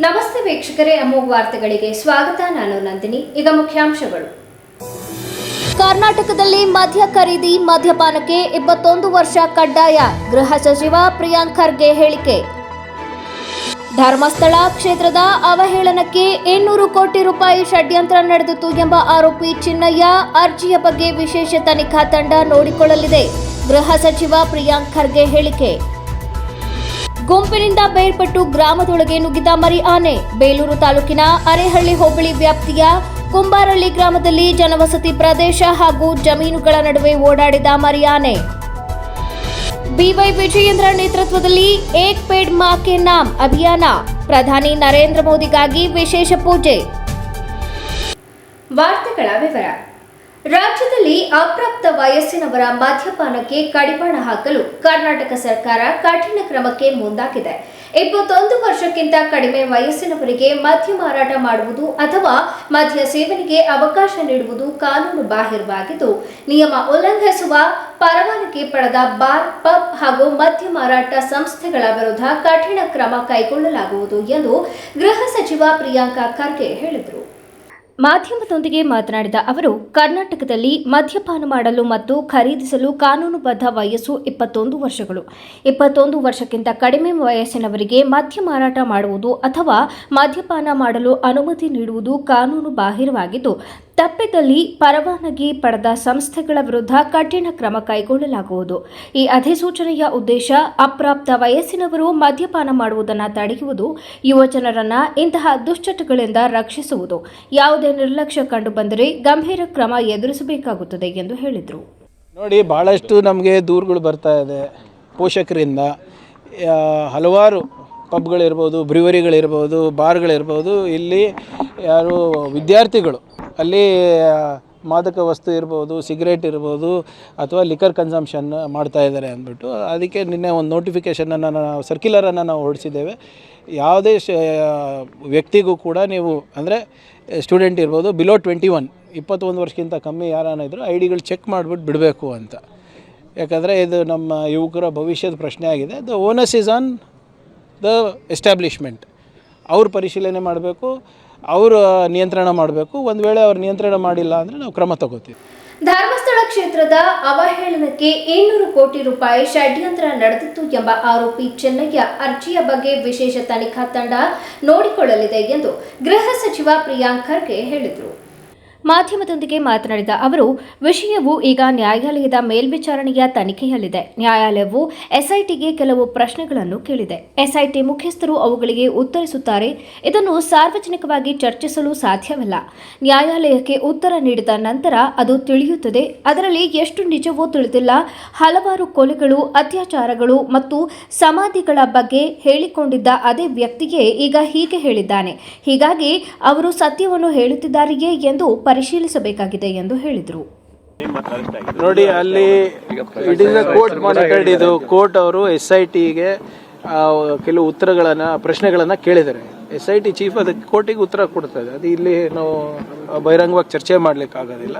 ನಮಸ್ತೆ ವೀಕ್ಷಕರೇ, ಅಮೋಘ ವಾರ್ತೆಗಳಿಗೆ ಸ್ವಾಗತ. ನಾನು ನಂದಿನಿ. ಈಗ ಮುಖ್ಯಾಂಶಗಳು. ಕರ್ನಾಟಕದಲ್ಲಿ ಮದ್ಯ ಖರೀದಿ, ಮದ್ಯಪಾನಕ್ಕೆ 21 ವರ್ಷ ಕಡ್ಡಾಯ. ಗೃಹ ಸಚಿವ ಪ್ರಿಯಾಂಕ್ ಖರ್ಗೆ ಹೇಳಿಕೆ. ಧರ್ಮಸ್ಥಳ ಕ್ಷೇತ್ರದ ಅವಹೇಳನಕ್ಕೆ 800 ಕೋಟಿ ರೂಪಾಯಿ ಷಡ್ಯಂತ್ರ ನಡೆದಿತ್ತು ಎಂಬ ಆರೋಪಿ ಚಿನ್ನಯ್ಯ ಅರ್ಜಿಯ ಬಗ್ಗೆ ವಿಶೇಷ ತನಿಖಾ ತಂಡ ನೋಡಿಕೊಳ್ಳಲಿದೆ. ಗೃಹ ಸಚಿವ ಪ್ರಿಯಾಂಕ್ ಖರ್ಗೆ ಹೇಳಿಕೆ. ಗುಂಪಿನಿಂದ ಬೇರ್ಪಟ್ಟು ಗ್ರಾಮದೊಳಗೆ ನುಗ್ಗಿದ ಮರಿ ಆನೆ. ಬೇಲೂರು ತಾಲೂಕಿನ ಅರೇಹಳ್ಳಿ ಹೋಬಳಿ ವ್ಯಾಪ್ತಿಯ ಕುಂಬಾರಳ್ಳಿ ಗ್ರಾಮದಲ್ಲಿ ಜನವಸತಿ ಪ್ರದೇಶ ಹಾಗೂ ಜಮೀನುಗಳ ನಡುವೆ ಓಡಾಡಿದ ಮರಿ ಆನೆ. ಬಿವೈ ವಿಜಯೇಂದ್ರ ನೇತೃತ್ವದಲ್ಲಿ ಏಕ್ ಪೇಡ್ ಮಾ ಕೆ ನಾಮ್ ಅಭಿಯಾನ. ಪ್ರಧಾನಿ ನರೇಂದ್ರ ಮೋದಿಗಾಗಿ ವಿಶೇಷ ಪೂಜೆ. ವಾರ್ತೆಗಳ ವಿವರ. ರಾಜ್ಯದಲ್ಲಿ ಅಪ್ರಾಪ್ತ ವಯಸ್ಸಿನವರ ಮದ್ಯಪಾನಕ್ಕೆ ಕಡಿವಾಣ ಹಾಕಲು ಕರ್ನಾಟಕ ಸರ್ಕಾರ ಕಠಿಣ ಕ್ರಮಕ್ಕೆ ಮುಂದಾಗಿದೆ. 21 ವರ್ಷಕ್ಕಿಂತ ಕಡಿಮೆ ವಯಸ್ಸಿನವರಿಗೆ ಮದ್ಯ ಮಾರಾಟ ಮಾಡುವುದು ಅಥವಾ ಮದ್ಯ ಸೇವನೆಗೆ ಅವಕಾಶ ನೀಡುವುದು ಕಾನೂನು ಬಾಹಿರವಾಗಿದ್ದು, ನಿಯಮ ಉಲ್ಲಂಘಿಸುವ ಪರವಾನಗಿ ಪಡೆದ ಬಾರ್, ಪಬ್ ಹಾಗೂ ಮದ್ಯ ಮಾರಾಟ ಸಂಸ್ಥೆಗಳ ವಿರುದ್ಧ ಕಠಿಣ ಕ್ರಮ ಕೈಗೊಳ್ಳಲಾಗುವುದು ಎಂದು ಗೃಹ ಸಚಿವ ಪ್ರಿಯಾಂಕ್ ಖರ್ಗೆ ಹೇಳಿದರು. ಮಾಧ್ಯಮದೊಂದಿಗೆ ಮಾತನಾಡಿದ ಅವರು, ಕರ್ನಾಟಕದಲ್ಲಿ ಮದ್ಯಪಾನ ಮಾಡಲು ಮತ್ತು ಖರೀದಿಸಲು ಕಾನೂನುಬದ್ಧ ವಯಸ್ಸು 21 ವರ್ಷಗಳು. 21 ವರ್ಷಕ್ಕಿಂತ ಕಡಿಮೆ ವಯಸ್ಸಿನವರಿಗೆ ಮದ್ಯ ಮಾರಾಟ ಮಾಡುವುದು ಅಥವಾ ಮದ್ಯಪಾನ ಮಾಡಲು ಅನುಮತಿ ನೀಡುವುದು ಕಾನೂನು ಬಾಹಿರವಾಗಿದ್ದು, ತಪ್ಪಿದಲ್ಲಿ ಪರವಾನಗಿ ಪಡೆದ ಸಂಸ್ಥೆಗಳ ವಿರುದ್ಧ ಕಠಿಣ ಕ್ರಮ ಕೈಗೊಳ್ಳಲಾಗುವುದು. ಈ ಅಧಿಸೂಚನೆಯ ಉದ್ದೇಶ ಅಪ್ರಾಪ್ತ ವಯಸ್ಸಿನವರು ಮದ್ಯಪಾನ ಮಾಡುವುದನ್ನು ತಡೆಯುವುದು, ಯುವಜನರನ್ನ ಇಂತಹ ದುಶ್ಚಟಗಳಿಂದ ರಕ್ಷಿಸುವುದು. ಯಾವುದೇ ನಿರ್ಲಕ್ಷ್ಯ ಕಂಡುಬಂದರೆ ಗಂಭೀರ ಕ್ರಮ ಎದುರಿಸಬೇಕಾಗುತ್ತದೆ ಎಂದು ಹೇಳಿದರು. ನೋಡಿ, ಭಾಳಷ್ಟು ನಮಗೆ ದೂರುಗಳು ಬರ್ತಾ ಇದೆ ಪೋಷಕರಿಂದ. ಹಲವಾರು ಪಬ್ಗಳಿರ್ಬೋದು, ಬ್ರಿವರಿಗಳಿರ್ಬೋದು, ಬಾರ್ಗಳಿರ್ಬೋದು, ಇಲ್ಲಿ ಯಾರು ವಿದ್ಯಾರ್ಥಿಗಳು ಅಲ್ಲಿ ಮಾದಕ ವಸ್ತು ಇರ್ಬೋದು, ಸಿಗರೇಟ್ ಇರ್ಬೋದು ಅಥವಾ ಲಿಕರ್ ಕನ್ಸಂಪ್ಷನ್ ಮಾಡ್ತಾ ಇದ್ದಾರೆ ಅಂದ್ಬಿಟ್ಟು ಅದಕ್ಕೆ ನಿನ್ನೆ ಒಂದು ನೋಟಿಫಿಕೇಷನನ್ನು ನಾವು ಸರ್ಕ್ಯುಲರನ್ನು ನಾವು ಹೊರಡಿಸಿದ್ದೇವೆ. ಯಾವುದೇ ವ್ಯಕ್ತಿಗೂ ಕೂಡ ನೀವು ಅಂದರೆ ಸ್ಟೂಡೆಂಟ್ ಇರ್ಬೋದು, ಬಿಲೋ 21 ವರ್ಷಕ್ಕಿಂತ ಕಮ್ಮಿ ಯಾರನ್ನ ಇದ್ದರೂ ಐ ಡಿಗಳು ಚೆಕ್ ಮಾಡಿಬಿಟ್ಟು ಬಿಡಬೇಕು ಅಂತ. ಯಾಕಂದರೆ ಇದು ನಮ್ಮ ಯುವಕರ ಭವಿಷ್ಯದ ಪ್ರಶ್ನೆ ಆಗಿದೆ. The ಓನಸ್ is on the establishment. ಅವ್ರು ಪರಿಶೀಲನೆ ಮಾಡಬೇಕು, ಅವರು ನಿಯಂತ್ರಣ ಮಾಡಬೇಕು. ಒಂದು ವೇಳೆ ಅವ್ರು ನಿಯಂತ್ರಣ ಮಾಡಿಲ್ಲ ಅಂದರೆ ನಾವು ಕ್ರಮ ತಗೋತೀವಿ. ಧರ್ಮಸ್ಥಳ ಕ್ಷೇತ್ರದ ಅವಹೇಳನಕ್ಕೆ 800 ಕೋಟಿ ರೂಪಾಯಿ ಷಡ್ಯಂತ್ರ ನಡೆದಿತ್ತು ಎಂಬ ಆರೋಪಿ ಚಿನ್ನಯ್ಯ ಅರ್ಜಿಯ ಬಗ್ಗೆ ವಿಶೇಷ ತನಿಖಾ ತಂಡ ನೋಡಿಕೊಳ್ಳಲಿದೆ ಎಂದು ಗೃಹ ಸಚಿವ ಪ್ರಿಯಾಂಕ್ ಖರ್ಗೆ ಹೇಳಿದರು. ಮಾಧ್ಯಮದೊಂದಿಗೆ ಮಾತನಾಡಿದ ಅವರು, ವಿಷಯವು ಈಗ ನ್ಯಾಯಾಲಯದ ಮೇಲ್ವಿಚಾರಣೆಯ ತನಿಖೆಯಲ್ಲಿದೆ. ನ್ಯಾಯಾಲಯವು ಎಸ್ಐಟಿಗೆ ಕೆಲವು ಪ್ರಶ್ನೆಗಳನ್ನು ಕೇಳಿದೆ. ಎಸ್ಐಟಿ ಮುಖ್ಯಸ್ಥರು ಅವುಗಳಿಗೆ ಉತ್ತರಿಸುತ್ತಾರೆ. ಇದನ್ನು ಸಾರ್ವಜನಿಕವಾಗಿ ಚರ್ಚಿಸಲು ಸಾಧ್ಯವಿಲ್ಲ. ನ್ಯಾಯಾಲಯಕ್ಕೆ ಉತ್ತರ ನೀಡಿದ ನಂತರ ಅದು ತಿಳಿಯುತ್ತದೆ. ಅದರಲ್ಲಿ ಎಷ್ಟು ನಿಜವೋ ತಿಳಿದಿಲ್ಲ. ಹಲವಾರು ಕೊಲೆಗಳು, ಅತ್ಯಾಚಾರಗಳು ಮತ್ತು ಸಮಾಧಿಗಳ ಬಗ್ಗೆ ಹೇಳಿಕೊಂಡಿದ್ದ ಅದೇ ವ್ಯಕ್ತಿಯೇ ಈಗ ಹೀಗೆ ಹೇಳಿದ್ದಾನೆ. ಹೀಗಾಗಿ ಅವರು ಸತ್ಯವನ್ನು ಹೇಳುತ್ತಿದ್ದಾರೆಯೇ ಎಂದು ಪರಿಶೀಲಿಸಬೇಕಾಗಿದೆ ಎಂದು ಹೇಳಿದರು. ನೋಡಿ, ಅಲ್ಲಿ it is a court monitored. ಇದು ಕೋರ್ಟ್ ಅವರು SITಗೆ ಕೆಲವು ಪ್ರಶ್ನೆಗಳನ್ನು ಕೇಳಿದ್ದಾರೆ. SIT ಚೀಫ್ ಅದಕ್ಕೆ ಕೋರ್ಟಿಗೆ ಉತ್ತರ ಕೊಡ್ತದೆ. ಅದು ಇಲ್ಲಿ ನಾವು ಬಹಿರಂಗವಾಗಿ ಚರ್ಚೆ ಮಾಡ್ಲಿಕ್ಕೆ ಆಗೋದಿಲ್ಲ.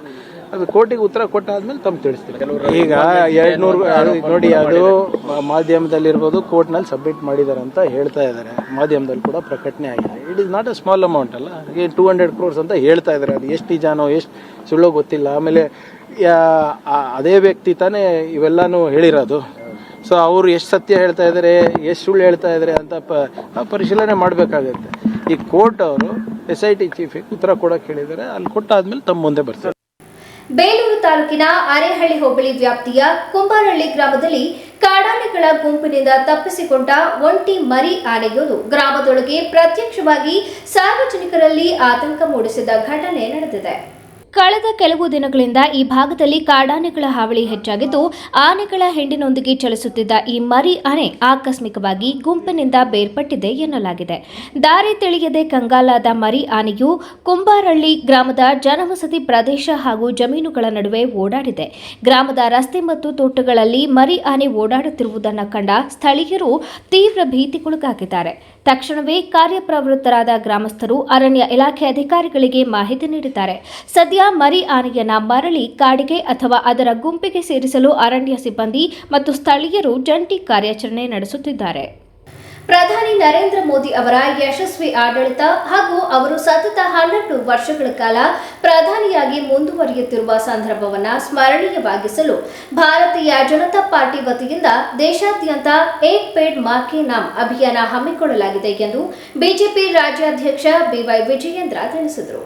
ಅದು ಕೋರ್ಟಿಗೆ ಉತ್ತರ ಕೊಟ್ಟಾದ್ಮೇಲೆ ತಮ್ಮ ತಿಳಿಸ್ತೀವಿ. ಈಗ 200 ನೋಡಿ, ಅದು ಮಾಧ್ಯಮದಲ್ಲಿರ್ಬೋದು, ಕೋರ್ಟ್ನಲ್ಲಿ ಸಬ್ಮಿಟ್ ಮಾಡಿದ್ದಾರೆ ಅಂತ ಹೇಳ್ತಾ ಇದ್ದಾರೆ. ಮಾಧ್ಯಮದಲ್ಲಿ ಕೂಡ ಪ್ರಕಟಣೆ ಆಗಿದೆ. It is not a small amount ಅಲ್ಲ. 200 crores ಅಂತ ಹೇಳ್ತಾ ಇದ್ದಾರೆ. ಅದು ಎಷ್ಟು ನಿಜಾನೋ ಎಷ್ಟು ಸುಳ್ಳೋ ಗೊತ್ತಿಲ್ಲ. ಆಮೇಲೆ ಅದೇ ವ್ಯಕ್ತಿ ತಾನೇ ಇವೆಲ್ಲಾನು ಹೇಳಿರೋದು. ಸೊ ಅವರು ಎಷ್ಟು ಸತ್ಯ ಹೇಳ್ತಾ ಇದ್ದಾರೆ, ಎಷ್ಟು ಸುಳ್ಳು ಹೇಳ್ತಾ ಇದ್ದಾರೆ ಅಂತ ಪರಿಶೀಲನೆ ಮಾಡಬೇಕಾಗುತ್ತೆ. ಈ ಕೋರ್ಟ್ ಅವರು SIT ಚೀಫಿಗೆ ಉತ್ತರ ಕೊಡೋಕೆ ಹೇಳಿದ್ದಾರೆ. ಅಲ್ಲಿ ಕೊಟ್ಟಾದ್ಮೇಲೆ ತಮ್ಮ ಮುಂದೆ ಬರ್ತಾರೆ. ಬೇಲೂರು ತಾಲೂಕಿನ ಅರೇಹಳ್ಳಿ ಹೋಬಳಿ ವ್ಯಾಪ್ತಿಯ ಕುಂಬಾರಳ್ಳಿ ಗ್ರಾಮದಲ್ಲಿ ಕಾಡಾನೆಗಳ ಗುಂಪಿನಿಂದ ತಪ್ಪಿಸಿಕೊಂಡ ಒಂಟಿ ಮರಿ ಆನೆಯೊಂದು ಗ್ರಾಮದೊಳಗೆ ಪ್ರತ್ಯಕ್ಷವಾಗಿ ಸಾರ್ವಜನಿಕರಲ್ಲಿ ಆತಂಕ ಮೂಡಿಸಿದ ಘಟನೆ ನಡೆದಿದೆ. ಕಳೆದ ಕೆಲವು ದಿನಗಳಿಂದ ಈ ಭಾಗದಲ್ಲಿ ಕಾಡಾನೆಗಳ ಹಾವಳಿ ಹೆಚ್ಚಾಗಿದ್ದು, ಆನೆಗಳ ಹಿಂಡಿನೊಂದಿಗೆ ಚಲಿಸುತ್ತಿದ್ದ ಈ ಮರಿ ಆನೆ ಆಕಸ್ಮಿಕವಾಗಿ ಗುಂಪಿನಿಂದ ಬೇರ್ಪಟ್ಟಿದೆ ಎನ್ನಲಾಗಿದೆ. ದಾರಿ ತಿಳಿಯದೆ ಕಂಗಾಲಾದ ಮರಿ ಆನೆಯು ಕುಂಬಾರಳ್ಳಿ ಗ್ರಾಮದ ಜನವಸತಿ ಪ್ರದೇಶ ಹಾಗೂ ಜಮೀನುಗಳ ನಡುವೆ ಓಡಾಡಿದೆ. ಗ್ರಾಮದ ರಸ್ತೆ ಮತ್ತು ತೋಟಗಳಲ್ಲಿ ಮರಿ ಆನೆ ಓಡಾಡುತ್ತಿರುವುದನ್ನು ಕಂಡ ಸ್ಥಳೀಯರು ತೀವ್ರ ಭೀತಿಗೊಳಗಾಗಿದ್ದಾರೆ. ತಕ್ಷಣವೇ ಕಾರ್ಯಪ್ರವೃತ್ತರಾದ ಗ್ರಾಮಸ್ಥರು ಅರಣ್ಯ ಇಲಾಖೆ ಅಧಿಕಾರಿಗಳಿಗೆ ಮಾಹಿತಿ ನೀಡಿದ್ದಾರೆ. ಸದ್ಯ ಮರಿ ಆನೆಯನ್ನ ಮರಳಿ ಕಾಡಿಗೆ ಅಥವಾ ಅದರ ಗುಂಪಿಗೆ ಸೇರಿಸಲು ಅರಣ್ಯ ಸಿಬ್ಬಂದಿ ಮತ್ತು ಸ್ಥಳೀಯರು ಜಂಟಿ ಕಾರ್ಯಾಚರಣೆ ನಡೆಸುತ್ತಿದ್ದಾರೆ. ಪ್ರಧಾನಿ ನರೇಂದ್ರ ಮೋದಿ ಅವರ ಯಶಸ್ವಿ ಆಡಳಿತ ಹಾಗೂ ಅವರು ಸತತ 12 ವರ್ಷಗಳ ಕಾಲ ಪ್ರಧಾನಿಯಾಗಿ ಮುಂದುವರಿಯುತ್ತಿರುವ ಸಂದರ್ಭವನ್ನು ಸ್ಮರಣೀಯವಾಗಿಸಲು ಭಾರತೀಯ ಜನತಾ ಪಾರ್ಟಿ ವತಿಯಿಂದ ದೇಶಾದ್ಯಂತ ಏಕ್ ಪೇಡ್ ಮಾँ के नाम ಅಭಿಯಾನ ಹಮ್ಮಿಕೊಳ್ಳಲಾಗಿದೆ ಎಂದು ಬಿಜೆಪಿ ರಾಜ್ಯಾಧ್ಯಕ್ಷ ಬಿವೈ ವಿಜಯೇಂದ್ರ ತಿಳಿಸಿದರು.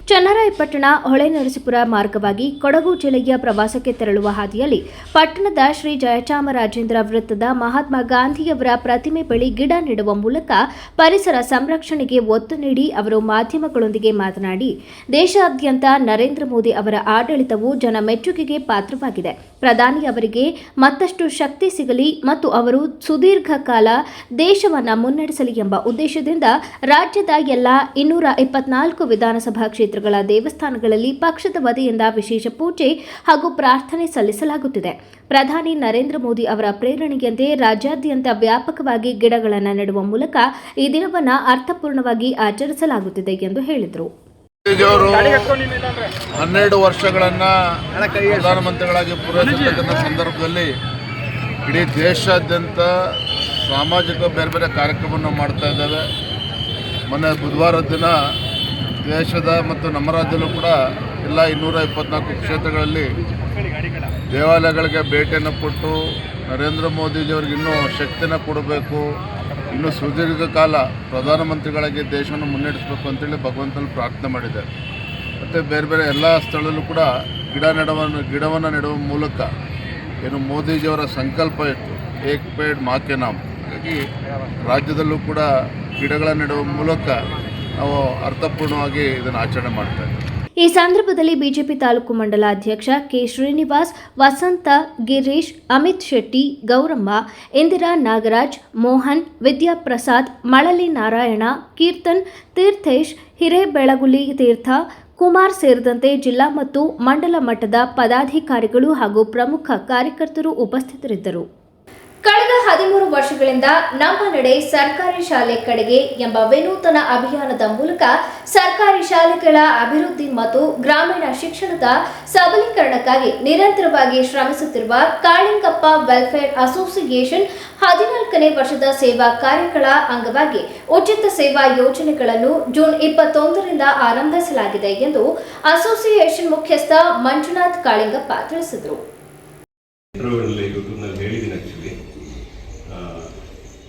ಚನ್ನರಾಯಪಟ್ಟಣ ಹೊಳೆನರಸೀಪುರ ಮಾರ್ಗವಾಗಿ ಕೊಡಗು ಜಿಲ್ಲೆಯ ಪ್ರವಾಸಕ್ಕೆ ತೆರಳುವ ಹಾದಿಯಲ್ಲಿ ಪಟ್ಟಣದ ಶ್ರೀ ಜಯಚಾಮರಾಜೇಂದ್ರ ವೃತ್ತದ ಮಹಾತ್ಮ ಗಾಂಧಿಯವರ ಪ್ರತಿಮೆ ಬಳಿ ಗಿಡ ನೆಡುವ ಮೂಲಕ ಪರಿಸರ ಸಂರಕ್ಷಣೆಗೆ ಒತ್ತು ನೀಡಿ ಅವರು ಮಾಧ್ಯಮಗಳೊಂದಿಗೆ ಮಾತನಾಡಿ, ದೇಶಾದ್ಯಂತ ನರೇಂದ್ರ ಮೋದಿ ಅವರ ಆಡಳಿತವು ಜನ ಮೆಚ್ಚುಗೆಗೆ ಪಾತ್ರವಾಗಿದೆ. ಪ್ರಧಾನಿ ಅವರಿಗೆ ಮತ್ತಷ್ಟು ಶಕ್ತಿ ಸಿಗಲಿ ಮತ್ತು ಅವರು ಸುದೀರ್ಘ ಕಾಲ ದೇಶವನ್ನು ಮುನ್ನಡೆಸಲಿ ಎಂಬ ಉದ್ದೇಶದಿಂದ ರಾಜ್ಯದ ಎಲ್ಲ 224 ವಿಧಾನಸಭಾ ಕ್ಷೇತ್ರಗಳ ದೇವಸ್ಥಾನಗಳಲ್ಲಿ ಪಕ್ಷದ ವತಿಯಿಂದ ವಿಶೇಷ ಪೂಜೆ ಹಾಗೂ ಪ್ರಾರ್ಥನೆ ಸಲ್ಲಿಸಲಾಗುತ್ತಿದೆ. ಪ್ರಧಾನಿ ನರೇಂದ್ರ ಮೋದಿ ಅವರ ಪ್ರೇರಣೆಯಂತೆ ರಾಜ್ಯಾದ್ಯಂತ ವ್ಯಾಪಕವಾಗಿ ಗಿಡಗಳನ್ನು ನೆಡುವ ಮೂಲಕ ಈ ದಿನವನ್ನು ಅರ್ಥಪೂರ್ಣವಾಗಿ ಆಚರಿಸಲಾಗುತ್ತಿದೆ ಎಂದು ಹೇಳಿದರು. 12 ವರ್ಷಗಳನ್ನು ಪ್ರಧಾನಮಂತ್ರಿಗಳಾಗಿ ಪೂರೈಸಿರ್ತಕ್ಕಂಥ ಸಂದರ್ಭದಲ್ಲಿ ಇಡೀ ದೇಶಾದ್ಯಂತ ಸಾಮಾಜಿಕ ಬೇರೆ ಬೇರೆ ಕಾರ್ಯಕ್ರಮವನ್ನು ಮಾಡ್ತಾ ಇದ್ದಾವೆ. ಮೊನ್ನೆ ಬುಧವಾರದ ದಿನ ದೇಶದ ಮತ್ತು ನಮ್ಮ ರಾಜ್ಯದಲ್ಲೂ ಕೂಡ ಎಲ್ಲ 224 ಕ್ಷೇತ್ರಗಳಲ್ಲಿ ದೇವಾಲಯಗಳಿಗೆ ಭೇಟಿಯನ್ನು ಕೊಟ್ಟು ನರೇಂದ್ರ ಮೋದಿಜಿಯವ್ರಿಗೆ ಇನ್ನೂ ಶಕ್ತಿನ ಕೊಡಬೇಕು, ಇನ್ನೂ ಸುದೀರ್ಘ ಕಾಲ ಪ್ರಧಾನಮಂತ್ರಿಗಳಾಗಿ ದೇಶವನ್ನು ಮುನ್ನಡೆಸಬೇಕು ಅಂತೇಳಿ ಭಗವಂತನಲ್ಲಿ ಪ್ರಾರ್ಥನೆ ಮಾಡಿದ್ದಾರೆ. ಮತ್ತು ಬೇರೆ ಬೇರೆ ಎಲ್ಲ ಸ್ಥಳದಲ್ಲೂ ಕೂಡ ಗಿಡವನ್ನು ನೆಡುವ ಮೂಲಕ ಏನು ಮೋದಿಜಿಯವರ ಸಂಕಲ್ಪ ಇತ್ತು, ಏಕ್ ಪೇಡ್ ಮಾँ के नाम. ಹಾಗಾಗಿ ರಾಜ್ಯದಲ್ಲೂ ಕೂಡ ಗಿಡಗಳನ್ನು ನೆಡುವ ಮೂಲಕ ನಾವು ಅರ್ಥಪೂರ್ಣವಾಗಿ ಇದನ್ನು ಆಚರಣೆ ಮಾಡ್ತಾ ಇದ್ದೀವಿ. ಈ ಸಂದರ್ಭದಲ್ಲಿ ಬಿಜೆಪಿ ತಾಲೂಕು ಮಂಡಲ ಅಧ್ಯಕ್ಷ ಕೆ ಶ್ರೀನಿವಾಸ್, ವಸಂತ, ಗಿರೀಶ್, ಅಮಿತ್ ಶೆಟ್ಟಿ, ಗೌರಮ್ಮ, ಇಂದಿರಾ, ನಾಗರಾಜ್, ಮೋಹನ್, ವಿದ್ಯಾಪ್ರಸಾದ್, ಮಳಲಿ ನಾರಾಯಣ, ಕೀರ್ತನ್, ತೀರ್ಥೇಶ್, ಹಿರೇಬೆಳಗುಲಿ ತೀರ್ಥ, ಕುಮಾರ್ ಸೇರಿದಂತೆ ಜಿಲ್ಲಾ ಮತ್ತು ಮಂಡಲ ಮಟ್ಟದ ಪದಾಧಿಕಾರಿಗಳು ಹಾಗೂ ಪ್ರಮುಖ ಕಾರ್ಯಕರ್ತರು ಉಪಸ್ಥಿತರಿದ್ದರು. ಕಳೆದ 13 ವರ್ಷಗಳಿಂದ ನಮ್ಮ ನಡೆ ಸರ್ಕಾರಿ ಶಾಲೆ ಕಡೆಗೆ ಎಂಬ ವಿನೂತನ ಅಭಿಯಾನದ ಮೂಲಕ ಸರ್ಕಾರಿ ಶಾಲೆಗಳ ಅಭಿವೃದ್ಧಿ ಮತ್ತು ಗ್ರಾಮೀಣ ಶಿಕ್ಷಣದ ಸಬಲೀಕರಣಕ್ಕಾಗಿ ನಿರಂತರವಾಗಿ ಶ್ರಮಿಸುತ್ತಿರುವ ಕಾಳಿಂಗಪ್ಪ ವೆಲ್ಫೇರ್ ಅಸೋಸಿಯೇಷನ್ 14ನೇ ವರ್ಷದ ಸೇವಾ ಕಾರ್ಯಗಳ ಅಂಗವಾಗಿ ಉಚಿತ ಸೇವಾ ಯೋಜನೆಗಳನ್ನು ಜೂನ್ 21ರಿಂದ ಆರಂಭಿಸಲಾಗಿದೆ ಎಂದು ಅಸೋಸಿಯೇಷನ್ ಮುಖ್ಯಸ್ಥ ಮಂಜುನಾಥ್ ಕಾಳಿಂಗಪ್ಪ ತಿಳಿಸಿದರು.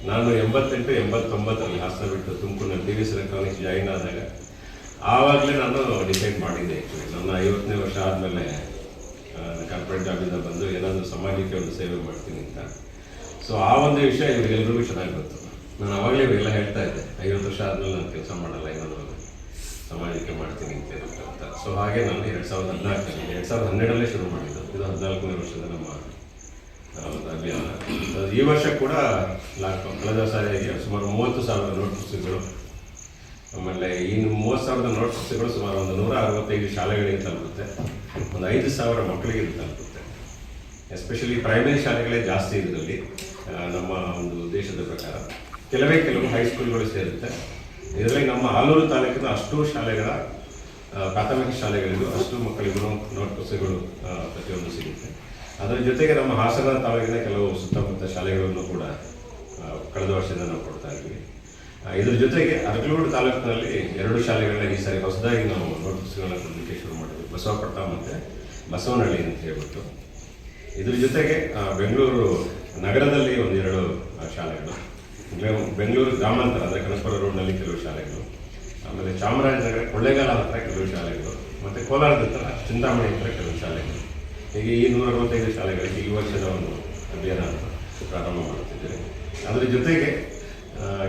ನಾನು 88-89 ಹಾಸನ ಬಿಟ್ಟು ತುಮಕೂರಿನ PVC ಎಲೆಕ್ಟ್ರಾನಿಕ್ಸ್ ಜಾಯಿನ್ ಆದಾಗ ಆವಾಗಲೇ ನಾನು ಡಿಸೈಡ್ ಮಾಡಿದ್ದೆ. ಆ್ಯಕ್ಚುಲಿ ನನ್ನ 50ನೇ ವರ್ಷ ಆದಮೇಲೆ ಕಾರ್ಪೊರೇಟ್ ಜಾಬಿಂದ ಬಂದು ಏನಾದರೂ ಸಮಾಜಕ್ಕೆ ಒಂದು ಸೇವೆ ಮಾಡ್ತೀನಿ ಅಂತ. ಸೊ ಆ ಒಂದು ವಿಷಯ ಇವರಿಗೆಲ್ಲರಿಗೂ ಚೆನ್ನಾಗಿ ಗೊತ್ತು. ನಾನು ಆವಾಗಲೇ ಇವರೆಲ್ಲ ಹೇಳ್ತಾ ಇದ್ದೆ, 50 ವರ್ಷ ಆದಮೇಲೆ ನಾನು ಕೆಲಸ ಮಾಡಲ್ಲ, ಏನಾದರೂ ಸಮಾಜಕ್ಕೆ ಮಾಡ್ತೀನಿ ಅಂತ. ಸೊ ಹಾಗೆ ನಾನು 2012 ಶುರು ಮಾಡಿದ್ದು. ಇದು 14ನೇ ವರ್ಷದ ನಮ್ಮ ಒಂದು ಅಭಿಯಾನ. ಈ ವರ್ಷ ಕೂಡ ಕಳೆದ ಸಾರಿಗೆ ಸುಮಾರು 30,000 ನೋಟ್ ಪುಸ್ತಕಗಳು, ಆಮೇಲೆ ಇನ್ನು 30,000 ನೋಟ್ ಪುಸ್ತಕಗಳು ಸುಮಾರು ಒಂದು 165 ಶಾಲೆಗಳಿಗೆ ತಲುಪುತ್ತೆ. ಒಂದು 5,000 ಮಕ್ಕಳಿಗೆ ತಲುಪುತ್ತೆ. ಎಸ್ಪೆಷಲಿ ಪ್ರೈಮರಿ ಶಾಲೆಗಳೇ ಜಾಸ್ತಿ ಇದರಲ್ಲಿ ನಮ್ಮ ಒಂದು ದೇಶದ ಪ್ರಕಾರ. ಕೆಲವು ಹೈಸ್ಕೂಲ್ಗಳು ಸೇರುತ್ತೆ. ಇದರಲ್ಲಿ ನಮ್ಮ ಆಲೂರು ತಾಲೂಕಿನ ಅಷ್ಟು ಶಾಲೆಗಳ ಪ್ರಾಥಮಿಕ ಶಾಲೆಗಳಿಗೂ ಅಷ್ಟು ಮಕ್ಕಳಿಗೂ ನೋಟ್ ಪುಸ್ತಕಗಳು ಪ್ರತಿಯೊಂದು ಸಿಗುತ್ತೆ. ಅದರ ಜೊತೆಗೆ ನಮ್ಮ ಹಾಸನ ತಾಲೂಕಿನ ಕೆಲವು ಸುತ್ತಮುತ್ತ ಶಾಲೆಗಳನ್ನು ಕೂಡ ಕಳೆದ ವರ್ಷದಿಂದ ನಾವು ಕೊಡ್ತಾ ಇದ್ವಿ. ಇದರ ಜೊತೆಗೆ ಅರಕಲಗೂಡು ತಾಲೂಕಿನಲ್ಲಿ 2 ಶಾಲೆಗಳನ್ನ ಈ ಸಾರಿ ಹೊಸದಾಗಿ ನಾವು ನೋಟ್ ಪುಸ್ತಕಗಳನ್ನ ಕೊಡಲಿಕ್ಕೆ ಶುರು ಮಾಡಿದ್ವಿ, ಬಸವಪಟ್ಟಣ ಮತ್ತು ಬಸವನಹಳ್ಳಿ ಅಂತ ಹೇಳ್ಬಿಟ್ಟು. ಇದ್ರ ಜೊತೆಗೆ ಬೆಂಗಳೂರು ನಗರದಲ್ಲಿ 1-2 ಶಾಲೆಗಳು, ಬೆಂಗಳೂರು ಗ್ರಾಮಾಂತರ ಅಂದರೆ ಕನಕಪುರ ರೋಡ್ನಲ್ಲಿ ಕೆಲವು ಶಾಲೆಗಳು, ಆಮೇಲೆ ಚಾಮರಾಜನಗರ ಕೊಳ್ಳೇಗಾಲ ಹತ್ರ ಕೆಲವು ಶಾಲೆಗಳು, ಮತ್ತು ಕೋಲಾರದ ಹತ್ರ ಚಿಂತಾಮಣಿ ಹತ್ರ ಕೆಲವು ಶಾಲೆಗಳು. ಹೀಗೆ ಈ 165 ಶಾಲೆಗಳಿಗೆ ಈ ವರ್ಷದ ಒಂದು ಅಭಿಯಾನ ಪ್ರಾರಂಭ ಮಾಡುತ್ತಿದ್ದೇವೆ. ಅದರ ಜೊತೆಗೆ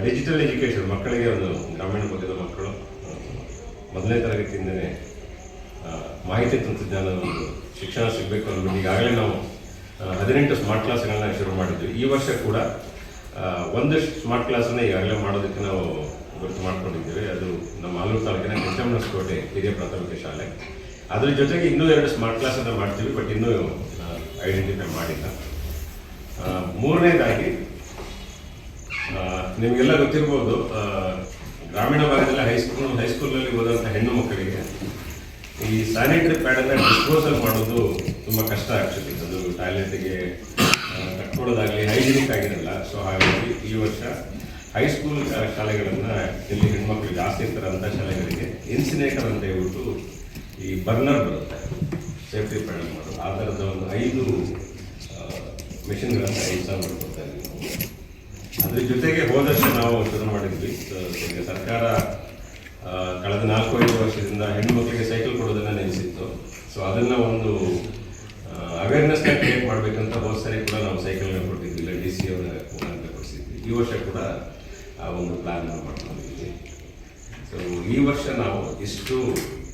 ಡಿಜಿಟಲ್ ಎಜುಕೇಷನ್, ಮಕ್ಕಳಿಗೆ ಒಂದು ಗ್ರಾಮೀಣ ಭಾಗದ ಮಕ್ಕಳು 1ನೇ ತರಗತಿಯಿಂದಲೇ ಮಾಹಿತಿ ತಂತ್ರಜ್ಞಾನದ ಒಂದು ಶಿಕ್ಷಣ ಸಿಗಬೇಕು ಅಂದ್ಬಿಟ್ಟು ಈಗಾಗಲೇ ನಾವು 18 ಸ್ಮಾರ್ಟ್ ಕ್ಲಾಸ್ಗಳನ್ನ ಶುರು ಮಾಡಿದ್ವಿ. ಈ ವರ್ಷ ಕೂಡ 1 ಸ್ಮಾರ್ಟ್ ಕ್ಲಾಸನ್ನು ಈಗಾಗಲೇ ಮಾಡೋದಕ್ಕೆ ನಾವು ಗುರುತು ಮಾಡ್ಕೊಂಡಿದ್ದೇವೆ. ಅದು ನಮ್ಮ ಆಲೂರು ತಾಲೂಕಿನ ಕೆಂಚಮ್ಮನಕೋಟೆ ಹಿರಿಯ ಪ್ರಾಥಮಿಕ ಶಾಲೆ. ಅದ್ರ ಜೊತೆಗೆ ಇನ್ನೂ 2 ಸ್ಮಾರ್ಟ್ ಕ್ಲಾಸನ್ನು ಮಾಡ್ತೀವಿ, ಬಟ್ ಇನ್ನೂ ಐಡೆಂಟಿಫೈ ಮಾಡಿಲ್ಲ. 3ನೇದಾಗಿ ನಿಮಗೆಲ್ಲ ಗೊತ್ತಿರ್ಬೋದು, ಗ್ರಾಮೀಣ ಭಾಗದಲ್ಲಿ ಹೈಸ್ಕೂಲಲ್ಲಿ ಓದುವಂಥ ಹೆಣ್ಣು ಮಕ್ಕಳಿಗೆ ಈ ಸ್ಯಾನಿಟರಿ ಪ್ಯಾಡನ್ನು ಡಿಸ್ಪೋಸಲ್ ಮಾಡೋದು ತುಂಬ ಕಷ್ಟ ಆಗ್ತದೆ. ಅದು ಟಾಯ್ಲೆಟ್ಗೆ ಕಟ್ಕೊಳ್ಳೋದಾಗಲಿ ಹೈಜಿನಿಕ್ ಆಗಿರಲ್ಲ. ಸೊ ಹಾಗಾಗಿ ಈ ವರ್ಷ ಹೈಸ್ಕೂಲ್ ಶಾಲೆಗಳನ್ನು ಎಲ್ಲಿ ಹೆಣ್ಮಕ್ಳು ಜಾಸ್ತಿ ಇರ್ತಾರೆ ಅಂಥ ಶಾಲೆಗಳಿಗೆ ಇನ್ಸಿನೇಟರ್ ಅಂತ ಹೇಳ್ಬಿಟ್ಟು ಈ ಬರ್ನರ್ ಬರುತ್ತೆ, ಸೇಫ್ಟಿ ಪ್ಯಾನಲ್ ಮಾಡೋದು, ಆ ಥರದ ಒಂದು 5 ಮೆಷಿನ್ಗಳನ್ನು ಇನ್ಸ್ಟಾಲ್ ಮಾಡ್ಕೊಡ್ತಾ ಇದ್ವಿ ನಾವು. ಅದ್ರ ಜೊತೆಗೆ ಹೋದ ವರ್ಷ ನಾವು ಶುರು ಮಾಡಿದ್ವಿ. ಈಗ ಸರ್ಕಾರ ಕಳೆದ 4-5 ವರ್ಷದಿಂದ ಹೆಣ್ಣುಮಕ್ಕಳಿಗೆ ಸೈಕಲ್ ಕೊಡೋದನ್ನು ನಿಲ್ಲಿಸಿತ್ತು. ಸೊ ಅದನ್ನು ಒಂದು ಅವೇರ್ನೆಸ್ನ ಕ್ರಿಯೇಟ್ ಮಾಡಬೇಕಂತ ಹೋದ ಸರಿ ಕೂಡ ನಾವು ಸೈಕಲ್ನ ಕೊಟ್ಟಿದ್ವಿ, ಇಲ್ಲ DC ಅವರ ಮುಖಾಂತರ ಕೊಡಿಸಿದ್ವಿ. ಈ ವರ್ಷ ಕೂಡ ಆ ಒಂದು ಪ್ಲ್ಯಾನ್ ಮಾಡ್ಕೊಂಡಿದ್ವಿ. ಸೊ ಈ ವರ್ಷ ನಾವು ಇಷ್ಟು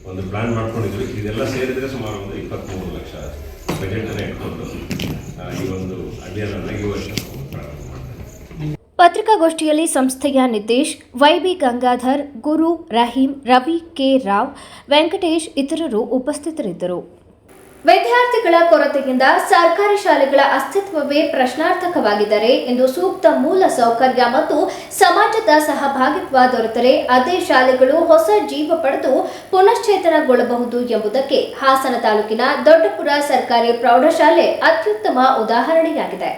ಒಂದು ಪ್ಲ್ಯಾನ್ ಮಾಡ್ಕೊಂಡಿದ್ವಿ. ಇದೆಲ್ಲ ಸೇರಿದರೆ ಸುಮಾರು ಒಂದು 23 ಲಕ್ಷ ಬಜೆಟನ್ನು ಇಟ್ಕೊಂಡು ಈ ಒಂದು ಅಭಿಯಾನ ಈ ವರ್ಷ ನಾವು ಪ್ರಾರಂಭ ಮಾಡ್ತೀವಿ. ಪತ್ರಿಕಾಗೋಷ್ಠಿಯಲ್ಲಿ ಸಂಸ್ಥೆಯ ನಿತೇಶ್, YB ಗಂಗಾಧರ್, ಗುರು, ರಹೀಂ, ರವಿ ಕೆ ರಾವ್, ವೆಂಕಟೇಶ್ ಇತರರು ಉಪಸ್ಥಿತರಿದ್ದರು. ವಿದ್ಯಾರ್ಥಿಗಳ ಕೊರತೆಯಿಂದ ಸರ್ಕಾರಿ ಶಾಲೆಗಳ ಅಸ್ತಿತ್ವವೇ ಪ್ರಶ್ನಾರ್ಥಕವಾಗಿದ್ದರೆ ಎಂದು ಸೂಕ್ತ ಮೂಲ ಸೌಕರ್ಯ ಮತ್ತು ಸಮಾಜದ ಸಹಭಾಗಿತ್ವ ದೊರೆತರೆ ಅದೇ ಶಾಲೆಗಳು ಹೊಸ ಜೀವ ಪಡೆದು ಪುನಶ್ಚೇತನಗೊಳ್ಳಬಹುದು ಎಂಬುದಕ್ಕೆ ಹಾಸನ ತಾಲೂಕಿನ ದೊಡ್ಡಪುರ ಸರ್ಕಾರಿ ಪ್ರೌಢಶಾಲೆ ಅತ್ಯುತ್ತಮ ಉದಾಹರಣೆಯಾಗಿದೆ.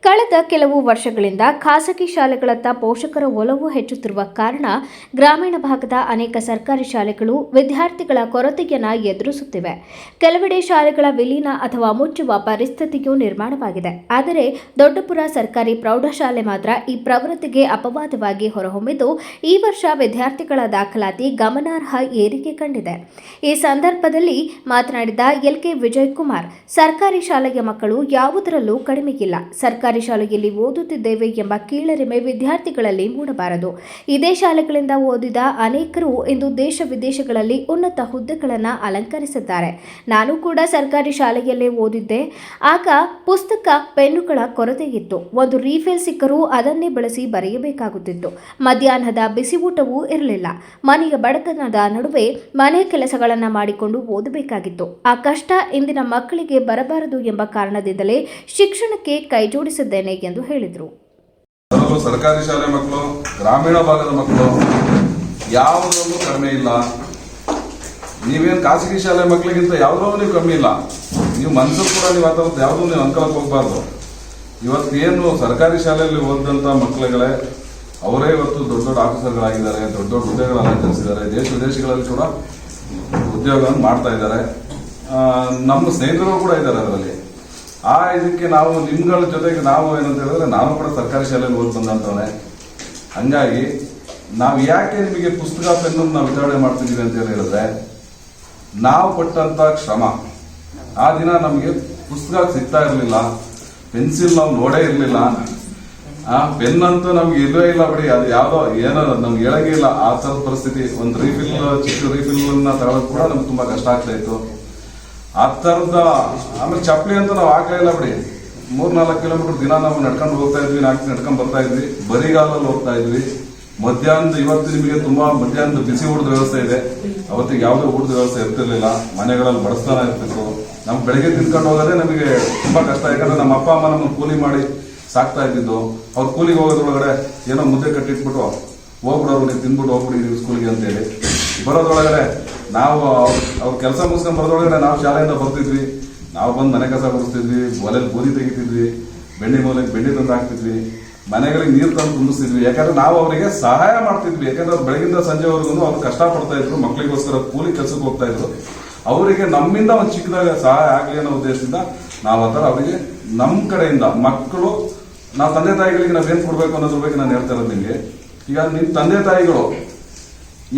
ಕಳೆದ ಕೆಲವು ವರ್ಷಗಳಿಂದ ಖಾಸಗಿ ಶಾಲೆಗಳತ್ತ ಪೋಷಕರ ಒಲವು ಹೆಚ್ಚುತ್ತಿರುವ ಕಾರಣ ಗ್ರಾಮೀಣ ಭಾಗದ ಅನೇಕ ಸರ್ಕಾರಿ ಶಾಲೆಗಳು ವಿದ್ಯಾರ್ಥಿಗಳ ಕೊರತೆಯನ್ನು ಎದುರಿಸುತ್ತಿವೆ. ಕೆಲವೆಡೆ ಶಾಲೆಗಳ ವಿಲೀನ ಅಥವಾ ಮುಚ್ಚುವ ಪರಿಸ್ಥಿತಿಯೂ ನಿರ್ಮಾಣವಾಗಿದೆ. ಆದರೆ ದೊಡ್ಡಪುರ ಸರ್ಕಾರಿ ಪ್ರೌಢಶಾಲೆ ಮಾತ್ರ ಈ ಪ್ರವೃತ್ತಿಗೆ ಅಪವಾದವಾಗಿ ಹೊರಹೊಮ್ಮಿದ್ದು ಈ ವರ್ಷ ವಿದ್ಯಾರ್ಥಿಗಳ ದಾಖಲಾತಿ ಗಮನಾರ್ಹ ಏರಿಕೆ ಕಂಡಿದೆ. ಈ ಸಂದರ್ಭದಲ್ಲಿ ಮಾತನಾಡಿದ LK ವಿಜಯ್ ಕುಮಾರ್, ಸರ್ಕಾರಿ ಶಾಲೆಯ ಮಕ್ಕಳು ಯಾವುದರಲ್ಲೂ ಕಡಿಮೆಯಿಲ್ಲ. ಸರ್ಕಾರಿ ಶಾಲೆಯಲ್ಲಿ ಓದುತ್ತಿದ್ದೇವೆ ಎಂಬ ಕೀಳರಿಮೆ ವಿದ್ಯಾರ್ಥಿಗಳಲ್ಲಿ ಮೂಡಬಾರದು. ಇದೇ ಶಾಲೆಗಳಿಂದ ಓದಿದ ಅನೇಕರು ಇಂದು ದೇಶ ವಿದೇಶಗಳಲ್ಲಿ ಉನ್ನತ ಹುದ್ದೆಗಳನ್ನು ಅಲಂಕರಿಸಿದ್ದಾರೆ. ನಾನು ಕೂಡ ಸರ್ಕಾರಿ ಶಾಲೆಯಲ್ಲೇ ಓದಿದ್ದೆ. ಆಗ ಪುಸ್ತಕ, ಪೆನ್ನುಗಳ ಕೊರತೆ ಇತ್ತು. ಒಂದು ರೀಫಿಲ್ ಸಿಕ್ಕರೂ ಅದನ್ನೇ ಬಳಸಿ ಬರೆಯಬೇಕಾಗುತ್ತಿತ್ತು. ಮಧ್ಯಾಹ್ನದ ಬಿಸಿ ಊಟವೂ ಇರಲಿಲ್ಲ. ಮನೆಯ ಬಡತನದ ನಡುವೆ ಮನೆ ಕೆಲಸಗಳನ್ನು ಮಾಡಿಕೊಂಡು ಓದಬೇಕಾಗಿತ್ತು. ಆ ಕಷ್ಟ ಇಂದಿನ ಮಕ್ಕಳಿಗೆ ಬರಬಾರದು ಎಂಬ ಕಾರಣದಿಂದಲೇ ಶಿಕ್ಷಣಕ್ಕೆ ಕೈಜೋಡಿಸಿದ್ದೇನೆ ಎಂದು ಹೇಳಿದರು. ಸರ್ಕಾರಿ ಶಾಲೆ ಮಕ್ಕಳು, ಗ್ರಾಮೀಣ ಭಾಗದ ಮಕ್ಕಳು ಯಾವುದರಲ್ಲೂ ಕಡಿಮೆ ಇಲ್ಲ. ನೀವೇನು ಖಾಸಗಿ ಶಾಲೆ ಮಕ್ಕಳಿಗಿಂತ ಯಾವುದ್ರಲ್ಲೂ ನೀವು ಕಮ್ಮಿ ಇಲ್ಲ. ನೀವು ಮನಸ್ಸಲ್ಲಿ ಕೂಡ ನೀವು ಆ ಥರದ್ದು ಯಾವುದೂ ನೀವು ಅನ್ಕೊಳಕ್ಕೆ ಹೋಗ್ಬಾರ್ದು. ಇವತ್ತೇನು ಸರ್ಕಾರಿ ಶಾಲೆಯಲ್ಲಿ ಓದಿದಂಥ ಮಕ್ಕಳುಗಳೇ ಅವರೇ ಇವತ್ತು ದೊಡ್ಡ ದೊಡ್ಡ ಆಫೀಸರ್ಗಳಾಗಿದ್ದಾರೆ, ದೊಡ್ಡ ದೊಡ್ಡ ಹುದ್ದೆಗಳು ಅಲಂಕರಿಸಿದ್ದಾರೆ, ದೇಶ ವಿದೇಶಗಳಲ್ಲಿ ಕೂಡ ಉದ್ಯೋಗವನ್ನು ಮಾಡ್ತಾ ಇದ್ದಾರೆ. ನಮ್ಮ ಸ್ನೇಹಿತರು ಕೂಡ ಇದ್ದಾರೆ ಅದರಲ್ಲಿ. ಇದಕ್ಕೆ ನಾವು ನಿಮ್ಗಳ ಜೊತೆಗೆ ನಾವು ಏನಂತ ಹೇಳಿದ್ರೆ, ನಾನು ಕೂಡ ಸರ್ಕಾರಿ ಶಾಲೆಯಲ್ಲಿ ಓದಿ ಬಂದಂತವನೇ. ಹಂಗಾಗಿ ನಾವು ಯಾಕೆ ನಿಮಗೆ ಪುಸ್ತಕ, ಪೆನ್ನು ನಾವು ವಿತರಣೆ ಮಾಡ್ತಿದ್ದೀವಿ ಅಂತ ಹೇಳಿದ್ರೆ, ನಾವು ಪಟ್ಟಂತ ಶ್ರಮ. ಆ ದಿನ ನಮಗೆ ಪುಸ್ತಕ ಸಿಗ್ತಾ ಇರಲಿಲ್ಲ, ಪೆನ್ಸಿಲ್ ನಾವು ನೋಡೇ ಇರಲಿಲ್ಲ, ಪೆನ್ ಅಂತೂ ನಮ್ಗೆ ಇಲ್ಲವೇ ಇಲ್ಲ ಬಿಡಿ. ಅದು ಯಾವುದೋ ಏನೋ ನಮ್ಗೆ ಹೇಳಂಗೇ ಇಲ್ಲ. ಆ ಥರದ ಪರಿಸ್ಥಿತಿ. ಒಂದು ರೀಫಿಲ್, ಚಿಕ್ಕ ರೀಫಿಲ್ ತಗೊಳ್ಳೋದು ಕೂಡ ನಮ್ಗೆ ತುಂಬಾ ಕಷ್ಟ ಆಗ್ತಾ ಇತ್ತು. ಆ ಥರದ. ಆಮೇಲೆ ಚಪ್ಪಲಿ ಅಂತ ನಾವು ಹಾಕ್ಲೇ ಇಲ್ಲ ಬಿಡಿ. 3-4 ಕಿಲೋಮೀಟರ್ ದಿನ ನಾವು ನಡ್ಕೊಂಡು ಹೋಗ್ತಾ ಇದ್ವಿ, ನಡ್ಕೊಂಡು ಬರ್ತಾ ಇದ್ವಿ. ಬರಿಗಾಲಲ್ಲಿ ಹೋಗ್ತಾ ಇದ್ವಿ. ಮಧ್ಯಾಹ್ನದ, ಇವತ್ತು ನಿಮಗೆ ತುಂಬಾ ಮಧ್ಯಾಹ್ನದ ಬಿಸಿ ಊಟದ ವ್ಯವಸ್ಥೆ ಇದೆ. ಅವತ್ತಿಗೆ ಯಾವುದೇ ಊಟದ ವ್ಯವಸ್ಥೆ ಇರ್ತಿರ್ಲಿಲ್ಲ. ಮನೆಗಳಲ್ಲಿ ಬಡಿಸ್ತಾನೆ ಇರ್ತಿತ್ತು. ನಮ್ಗೆ ಬೆಳಗ್ಗೆ ತಿನ್ಕೊಂಡು ಹೋಗೋದೇ ನಮಗೆ ತುಂಬಾ ಕಷ್ಟ. ಯಾಕಂದ್ರೆ ನಮ್ಮ ಅಪ್ಪ ಅಮ್ಮ ನಮ್ಮನ್ನು ಕೂಲಿ ಮಾಡಿ ಸಾಕ್ತಾ ಇದ್ದಿದ್ದು. ಅವ್ರು ಕೂಲಿಗೆ ಹೋಗೋದ್ರೊಳಗಡೆ ಏನೋ ಮುದ್ದೆ ಕಟ್ಟಿಟ್ಬಿಟ್ಟು ಹೋಗ್ಬಿಡೋರು, ನೀವು ತಿನ್ಬಿಟ್ಟು ಹೋಗ್ಬಿಡಿ ನೀವು ಸ್ಕೂಲ್ಗೆ ಅಂತೇಳಿ. ಬರೋದ್ರೊಳಗಡೆ ನಾವು ಅವ್ರ ಕೆಲಸ ಮುಗಿಸ್ಕೊಂಡು ಬರೋದ್ರೊಳಗಡೆ ನಾವು ಶಾಲೆಯಿಂದ ಬರ್ತಿದ್ವಿ. ನಾವು ಬಂದು ಮನೆ ಕಸ ಗುಡಿಸ್ತಿದ್ವಿ, ಒಲೆಯಲ್ಲಿ ಬೂದಿ ತೆಗಿತಿದ್ವಿ, ಬೆಣ್ಣೆ ಮೂಲೆಗೆ ಬೆಣ್ಣೆ ತಂದು ಹಾಕ್ತಿದ್ವಿ, ಮನೆಗಳಿಗೆ ನೀರು ತಂದು ತುಂಬಿಸ್ತಿದ್ವಿ. ಯಾಕಂದ್ರೆ ನಾವು ಅವರಿಗೆ ಸಹಾಯ ಮಾಡ್ತಿದ್ವಿ. ಯಾಕಂದ್ರೆ ಬೆಳಗಿಂದ ಸಂಜೆವರೆಗೂ ಅವ್ರು ಕಷ್ಟಪಡ್ತಾ ಇದ್ರು, ಮಕ್ಕಳಿಗೋಸ್ಕರ ಕೂಲಿ ಕೆಲಸಕ್ಕೆ ಹೋಗ್ತಾ ಇದ್ರು. ಅವರಿಗೆ ನಮ್ಮಿಂದ ಒಂದು ಚಿಕ್ಕದಾಗ ಸಹಾಯ ಆಗಲಿ ಅನ್ನೋ ಉದ್ದೇಶದಿಂದ ನಾವು ಆ ಥರ ಅವರಿಗೆ ನಮ್ಮ ಕಡೆಯಿಂದ ಮಕ್ಕಳು, ನಾವು ತಂದೆ ತಾಯಿಗಳಿಗೆ ನಾವೇನು ಕೊಡಬೇಕು ಅನ್ನೋದ್ರ ಬಗ್ಗೆ ನಾನು ಹೇಳ್ತಾ ಇರೋದು ನಿಮಗೆ. ಈಗ ನಿಮ್ಮ ತಂದೆ ತಾಯಿಗಳು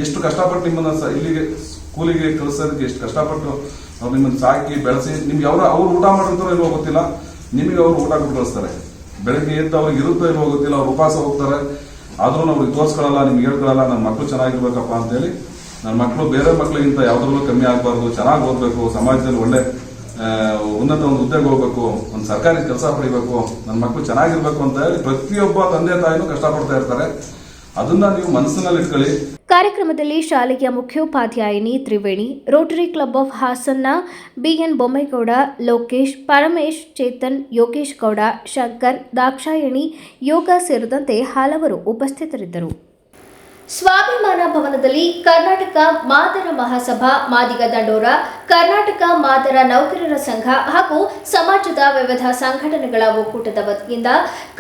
ಎಷ್ಟು ಕಷ್ಟಪಟ್ಟು ನಿಮ್ಮನ್ನ ಇಲ್ಲಿಗೆ ಸ್ಕೂಲಿಗೆ ಕಳಿಸೋದಕ್ಕೆ ಎಷ್ಟು ಕಷ್ಟಪಟ್ಟು ಅವ್ರು ನಿಮ್ಮನ್ನು ಸಾಕಿ ಬೆಳೆಸಿ, ನಿಮ್ಗೆ ಅವ್ರು ಊಟ ಮಾಡಿರ್ತಾರೋ ಇಲ್ವೋ ಗೊತ್ತಿಲ್ಲ, ನಿಮಗೆ ಅವ್ರು ಊಟ ಕೊಟ್ಟು ಕಳಿಸ್ತಾರೆ. ಬೆಳಗ್ಗೆ ಎದ್ದು ಅವ್ರಿಗೆ ಇರುತ್ತೋ ಇಲ್ವೋ ಗೊತ್ತಿಲ್ಲ, ಅವ್ರು ಉಪವಾಸ ಹೋಗ್ತಾರೆ. ಆದ್ರೂ ಅವ್ರಿಗೆ ತೋರಿಸ್ಕೊಳ್ಳಲ್ಲ, ನಿಮ್ಗೆ ಹೇಳ್ಕೊಳ್ಳಲ್ಲ ನನ್ನ ಮಕ್ಕಳು ಚೆನ್ನಾಗಿರ್ಬೇಕಪ್ಪ ಅಂತೇಳಿ. ನನ್ನ ಮಕ್ಕಳು ಬೇರೆ ಮಕ್ಕಳಿಗಿಂತ ಯಾವ್ದ್ರಲ್ಲೂ ಕಮ್ಮಿ ಆಗಬಾರ್ದು, ಚೆನ್ನಾಗಿ ಓದಬೇಕು, ಸಮಾಜದಲ್ಲಿ ಒಳ್ಳೆ ಉನ್ನತ ಒಂದು ಹುದ್ದೆಗೆ ಹೋಗ್ಬೇಕು, ಒಂದು ಸರ್ಕಾರಿ ಕೆಲಸ ಪಡಿಬೇಕು, ನನ್ನ ಮಕ್ಕಳು ಚೆನ್ನಾಗಿರ್ಬೇಕು ಅಂತ ಹೇಳಿ ಪ್ರತಿಯೊಬ್ಬ ತಂದೆ ತಾಯಿನೂ ಕಷ್ಟಪಡ್ತಾ ಇರ್ತಾರೆ. ಅದನ್ನ ನೀವು ಮನಸ್ಸಿನಲ್ಲಿ ಇಟ್ಕೊಳ್ಳಿ. ಕಾರ್ಯಕ್ರಮದಲ್ಲಿ ಶಾಲೆಯ ಮುಖ್ಯೋಪಾಧ್ಯಾಯಿನಿ ತ್ರಿವೇಣಿ, ರೋಟರಿ ಕ್ಲಬ್ ಆಫ್ ಹಾಸನ್ನ BN ಬೊಮ್ಮೇಗೌಡ, ಲೋಕೇಶ್, ಪರಮೇಶ್, ಚೇತನ್, ಯೋಗೇಶ್ ಗೌಡ, ಶಂಕರ್, ದಾಕ್ಷಾಯಣಿ, ಯೋಗ ಸೇರಿದಂತೆ ಹಲವರು ಉಪಸ್ಥಿತರಿದ್ದರು. ಸ್ವಾಭಿಮಾನ ಭವನದಲ್ಲಿ ಕರ್ನಾಟಕ ಮಾದರ ಮಹಾಸಭಾ ಮಾದಿಗ ದಂಡೋರ, ಕರ್ನಾಟಕ ಮಾದರ ನೌಕರರ ಸಂಘ ಹಾಗೂ ಸಮಾಜದ ವಿವಿಧ ಸಂಘಟನೆಗಳ ಒಕ್ಕೂಟದ ವತಿಯಿಂದ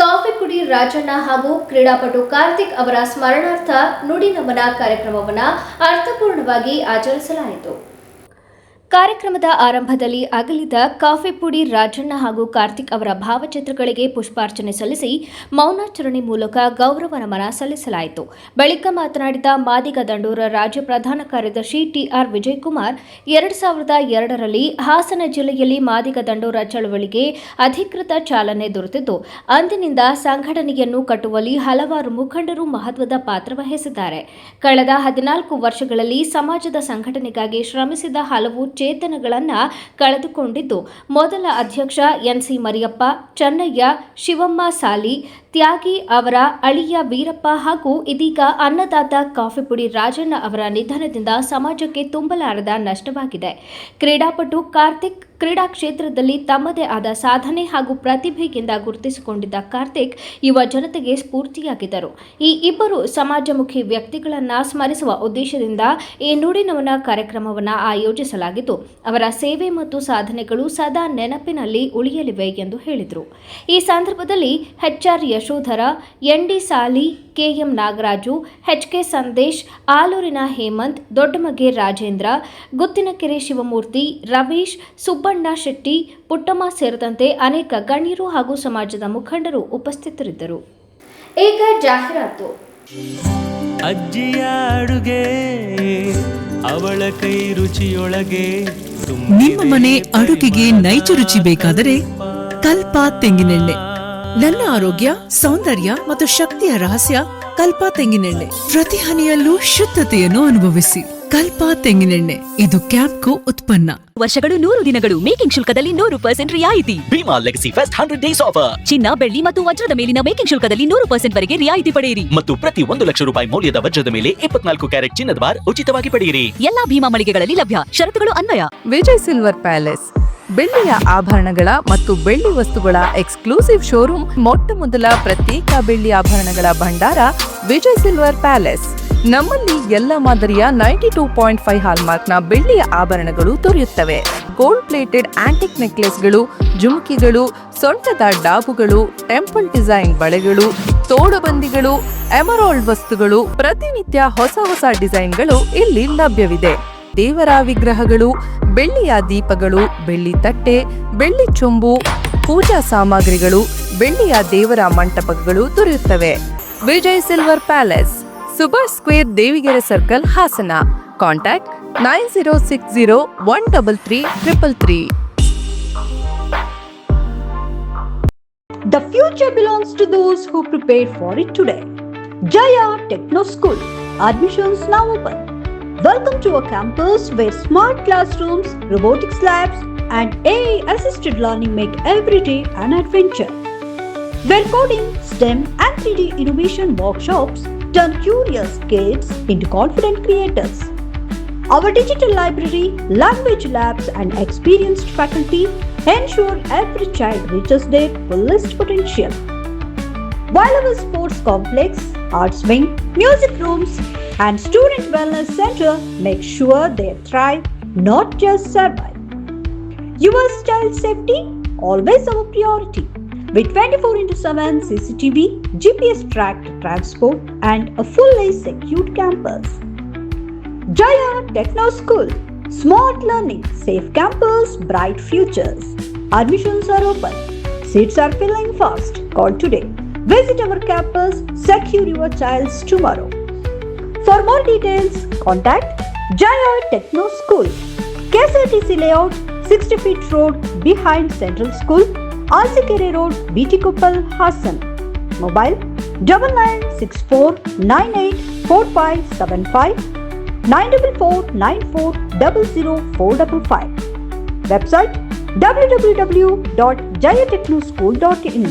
ಕಾಫಿ ಪುಡಿ ರಾಜಣ್ಣ ಹಾಗೂ ಕ್ರೀಡಾಪಟು ಕಾರ್ತಿಕ್ ಅವರ ಸ್ಮರಣಾರ್ಥ ನುಡಿ ನಮನ ಕಾರ್ಯಕ್ರಮವನ್ನು ಅರ್ಥಪೂರ್ಣವಾಗಿ ಆಚರಿಸಲಾಯಿತು. ಕಾರ್ಯಕ್ರಮದ ಆರಂಭದಲ್ಲಿ ಅಗಲಿದ ಕಾಫಿ ಪುಡಿ ರಾಜಣ್ಣ ಹಾಗೂ ಕಾರ್ತಿಕ್ ಅವರ ಭಾವಚಿತ್ರಗಳಿಗೆ ಪುಷ್ಪಾರ್ಚನೆ ಸಲ್ಲಿಸಿ ಮೌನಾಚರಣೆ ಮೂಲಕ ಗೌರವ ನಮನ ಸಲ್ಲಿಸಲಾಯಿತು. ಬಳಿಕ ಮಾತನಾಡಿದ ಮಾದಿಗ ದಂಡೋರ ರಾಜ್ಯ ಪ್ರಧಾನ ಕಾರ್ಯದರ್ಶಿ ಟಿಆರ್ ವಿಜಯಕುಮಾರ್, 2002ರಲ್ಲಿ ಹಾಸನ ಜಿಲ್ಲೆಯಲ್ಲಿ ಮಾದಿಗ ದಂಡೋರ ಚಳವಳಿಗೆ ಅಧಿಕೃತ ಚಾಲನೆ ದೊರೆತಿದ್ದು, ಅಂದಿನಿಂದ ಸಂಘಟನೆಯನ್ನು ಕಟ್ಟುವಲ್ಲಿ ಹಲವಾರು ಮುಖಂಡರು ಮಹತ್ವದ ಪಾತ್ರ ವಹಿಸಿದ್ದಾರೆ. ಕಳೆದ 14 ವರ್ಷಗಳಲ್ಲಿ ಸಮಾಜದ ಸಂಘಟನೆಗಾಗಿ ಶ್ರಮಿಸಿದ ಹಲವು ಚೇತನಗಳನ್ನು ಕಳೆದುಕೊಂಡಿದ್ದು, ಮೊದಲ ಅಧ್ಯಕ್ಷ ಎನ್ಸಿ ಮರಿಯಪ್ಪ, ಚೆನ್ನಯ್ಯ, ಶಿವಮ್ಮ ಸಾಲಿ, ತ್ಯಾಗಿ ಅವರ ಅಳಿಯ ವೀರಪ್ಪ ಹಾಗೂ ಇದೀಗ ಅನ್ನದಾತ ಕಾಫಿ ಪುಡಿ ರಾಜಣ್ಣ ಅವರ ನಿಧನದಿಂದ ಸಮಾಜಕ್ಕೆ ತುಂಬಲಾರದ ನಷ್ಟವಾಗಿದೆ. ಕ್ರೀಡಾಪಟು ಕಾರ್ತಿಕ್ ಕ್ರೀಡಾ ಕ್ಷೇತ್ರದಲ್ಲಿ ತಮ್ಮದೇ ಆದ ಸಾಧನೆ ಹಾಗೂ ಪ್ರತಿಭೆಯಿಂದ ಗುರುತಿಸಿಕೊಂಡಿದ್ದ ಕಾರ್ತಿಕ್ ಯುವ ಜನತೆಗೆ ಸ್ಫೂರ್ತಿಯಾಗಿದ್ದರು. ಈ ಇಬ್ಬರು ಸಮಾಜಮುಖಿ ವ್ಯಕ್ತಿಗಳನ್ನು ಸ್ಮರಿಸುವ ಉದ್ದೇಶದಿಂದ ಈ ನುಡಿ ನಮನ ಕಾರ್ಯಕ್ರಮವನ್ನು ಆಯೋಜಿಸಲಾಗಿದ್ದು, ಅವರ ಸೇವೆ ಮತ್ತು ಸಾಧನೆಗಳು ಸದಾ ನೆನಪಿನಲ್ಲಿ ಉಳಿಯಲಿವೆ ಎಂದು ಹೇಳಿದರು. ಈ ಸಂದರ್ಭದಲ್ಲಿ ಎಚ್ಆರ್ ಯಶೋಧರ, ಎನ್ಡಿ ಸಾಲಿ, ಕೆಎಂ ನಾಗರಾಜು, ಎಚ್ಕೆ ಸಂದೇಶ್, ಆಲೂರಿನ ಹೇಮಂತ್, ದೊಡ್ಡಮಗೆ ರಾಜೇಂದ್ರ, ಗುತ್ತಿನಕೆರೆ ಶಿವಮೂರ್ತಿ, ರವೀಶ್, ಸುಬ್ಬಣ್ಣ ಶೆಟ್ಟಿ, ಪುಟ್ಟಮ್ಮ ಸೇರಿದಂತೆ ಅನೇಕ ಗಣ್ಯರು ಹಾಗೂ ಸಮಾಜದ ಮುಖಂಡರು ಉಪಸ್ಥಿತರಿದ್ದರು. ಈಗ ಜಾಹೀರಾತು. ಅಜ್ಜಿಯ ಅಡುಗೆ ಅವಳ ಕೈ ರುಚಿಯೊಳಗೆ ನಿಮ್ಮ ಮನೆ ಅಡುಗೆಗೆ ನೈಜ ರುಚಿ ಬೇಕಾದರೆ ಕಲ್ಪ ತೆಂಗಿನೆಣ್ಣೆ. ನನ್ನ ಆರೋಗ್ಯ, ಸೌಂದರ್ಯ ಮತ್ತು ಶಕ್ತಿಯ ರಹಸ್ಯ ಕಲ್ಪ ತೆಂಗಿನೆಣ್ಣೆ. ಪ್ರತಿ ಹನಿಯಲ್ಲೂ ಶುದ್ಧತೆಯನ್ನು ಅನುಭವಿಸಿ. ಕಲ್ಪ ತೆಂಗಿನೆಣ್ಣೆ, ಇದು ಕ್ಯಾಂಪ್ಕೋ ಉತ್ಪನ್ನ. ವರ್ಷಗಳು 100 ದಿನಗಳು. ಮೇಕಿಂಗ್ ಶುಲ್ಕದಲ್ಲಿ 100% ರಿಯಾಯಿತಿ. Bhima legacy fest 100 days offer. ಚಿನ್ನ, ಬೆಳ್ಳಿ ಮತ್ತು ವಜ್ರದ ಮೇಲಿನ ಮೇಕಿಂಗ್ ಶುಲ್ಕದಲ್ಲಿ 100% ವರೆಗೆ ರಿಯಾಯಿತಿ ಪಡೆಯಿರಿ. ಮತ್ತು ಪ್ರತಿ 1 ಲಕ್ಷ ರೂಪಾಯಿ ಮೌಲ್ಯದ ವಜ್ರದ ಮೇಲೆ 24 ಕ್ಯಾರೆಟ್ ಚಿನ್ನದ ಬಾರ್ ಉಚಿತವಾಗಿ ಪಡೆಯಿರಿ. ಎಲ್ಲಾ ಭೀಮಾ ಮಳಿಗೆಗಳಲ್ಲಿ ಲಭ್ಯ. ಷರತ್ತುಗಳು ಅನ್ವಯ. ವಿಜಯ್ ಸಿಲ್ವರ್ ಪ್ಯಾಲೇಸ್ ಬೆಳ್ಳಿಯ ಆಭರಣಗಳ ಮತ್ತು ಬೆಳ್ಳಿ ವಸ್ತುಗಳ ಎಕ್ಸ್ಕ್ಲೂಸಿವ್ ಶೋರೂಮ್. ಮೊಟ್ಟ ಮೊದಲ ಪ್ರತ್ಯೇಕ ಬೆಳ್ಳಿ ಆಭರಣಗಳ ಭಂಡಾರ ವಿಜಯ್ ಸಿಲ್ವರ್ ಪ್ಯಾಲೇಸ್. ನಮ್ಮಲ್ಲಿ ಎಲ್ಲ ಮಾದರಿಯ 92.5 ಹಾಲ್ಮಾರ್ಕ್ನ ಬೆಳ್ಳಿಯ ಆಭರಣಗಳು ದೊರೆಯುತ್ತವೆ. ಗೋಲ್ಡ್ ಪ್ಲೇಟೆಡ್ ಆಂಟಿಕ್ ನೆಕ್ಲೆಸ್ಗಳು, ಜುಮುಕಿಗಳು, ಸೊಂಟದ ಡಾಬುಗಳು, ಟೆಂಪಲ್ ಡಿಸೈನ್ ಬಳೆಗಳು, ತೋಡುಬಂದಿಗಳು, ಎಮರಾಲ್ಡ್ ವಸ್ತುಗಳು, ಪ್ರತಿನಿತ್ಯ ಹೊಸ ಹೊಸ ಡಿಸೈನ್ಗಳು ಇಲ್ಲಿ ಲಭ್ಯವಿದೆ. ದೇವರ ವಿಗ್ರಹಗಳು, ಬೆಳ್ಳಿಯ ದೀಪಗಳು, ಬೆಳ್ಳಿ ತಟ್ಟೆ, ಬೆಳ್ಳಿ ಚೊಂಬು, ಪೂಜಾ ಸಾಮಗ್ರಿಗಳು, ಬೆಳ್ಳಿಯ ದೇವರ ಮಂಟಪಗಳು ದೊರೆಯುತ್ತವೆ. Vijay silver palace, Subhash square, Devigere circle, Hassan. Contact 9060133333. The future belongs to those who prepare for it today. Jaya Techno School. Admissions now open. Welcome to a campus where smart classrooms, robotics labs, and AI-assisted learning make every day an adventure. Where coding, STEM, and 3D innovation workshops turn curious kids into confident creators. Our digital library, language labs, and experienced faculty ensure every child reaches their fullest potential. While our sports complex, arts wing, music rooms, and student wellness center make sure they thrive, not just survive. Your child's safety, always our priority. With 24/7 CCTV, GPS-tracked transport, and a fully secured campus. Jaya Techno School. Smart learning, safe campus, bright futures. Admissions are open. Seats are filling fast. Call today. Visit our campus. Secure your child's tomorrow. For more details, contact Jaya Techno School. KSRTC Layout, 60 feet road behind Central School, Alsikere Road, BT Koppal, Hassan. Mobile 9964984575, 94494000455. Website www.jayatechnoschool.in.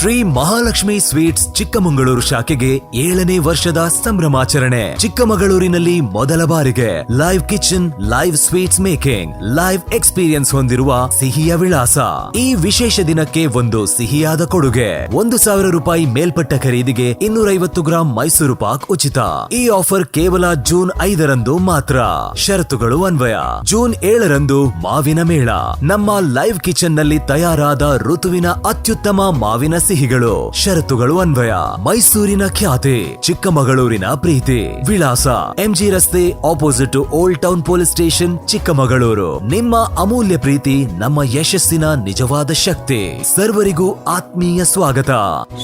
Shri Mahalakshmi sweets Chikkamagaluru ಶಾಖೆಗೆ 7ನೇ ವರ್ಷದ ಸಂಭ್ರಮಾಚರಣೆ. ಚಿಕ್ಕಮಗಳೂರಿನಲ್ಲಿ ಮೊದಲ ಬಾರಿಗೆ live kitchen, live sweets making, live experience ಹೊಂದಿರುವ ಸಿಹಿಯ ವಿಳಾಸ. ಈ ವಿಶೇಷ ದಿನಕ್ಕೆ ಒಂದು ಸಿಹಿಯಾದ ಕೊಡುಗೆ. 1,000 ರೂಪಾಯಿ ಮೇಲ್ಪಟ್ಟ ಖರೀದಿಗೆ 250 ಗ್ರಾಂ ಮೈಸೂರು ಪಾಕ್ ಉಚಿತ. ಈ ಆಫರ್ ಕೇವಲ ಜೂನ್ 5ರಂದು ಮಾತ್ರ. ಷರತ್ತುಗಳು ಅನ್ವಯ. ಜೂನ್ 7ರಂದು ಮಾವಿನ ಮೇಳ. ನಮ್ಮ ಲೈವ್ ಕಿಚನ್ ನಲ್ಲಿ ತಯಾರಾದ ಋತುವಿನ ಅತ್ಯುತ್ತಮ ಮಾವಿನ ಸಿಹಿಗಳು. ಷರತ್ತುಗಳು ಅನ್ವಯ. ಮೈಸೂರಿನ ಖ್ಯಾತಿ, ಚಿಕ್ಕಮಗಳೂರಿನ ಪ್ರೀತಿ. ವಿಳಾಸ ಎಂಜಿ ರಸ್ತೆ, opposite old town police station, Chikkamagaluru. ನಿಮ್ಮ ಅಮೂಲ್ಯ ಪ್ರೀತಿ ನಮ್ಮ ಯಶಸ್ಸಿನ ನಿಜವಾದ ಶಕ್ತಿ. ಸರ್ವರಿಗೂ ಆತ್ಮೀಯ ಸ್ವಾಗತ.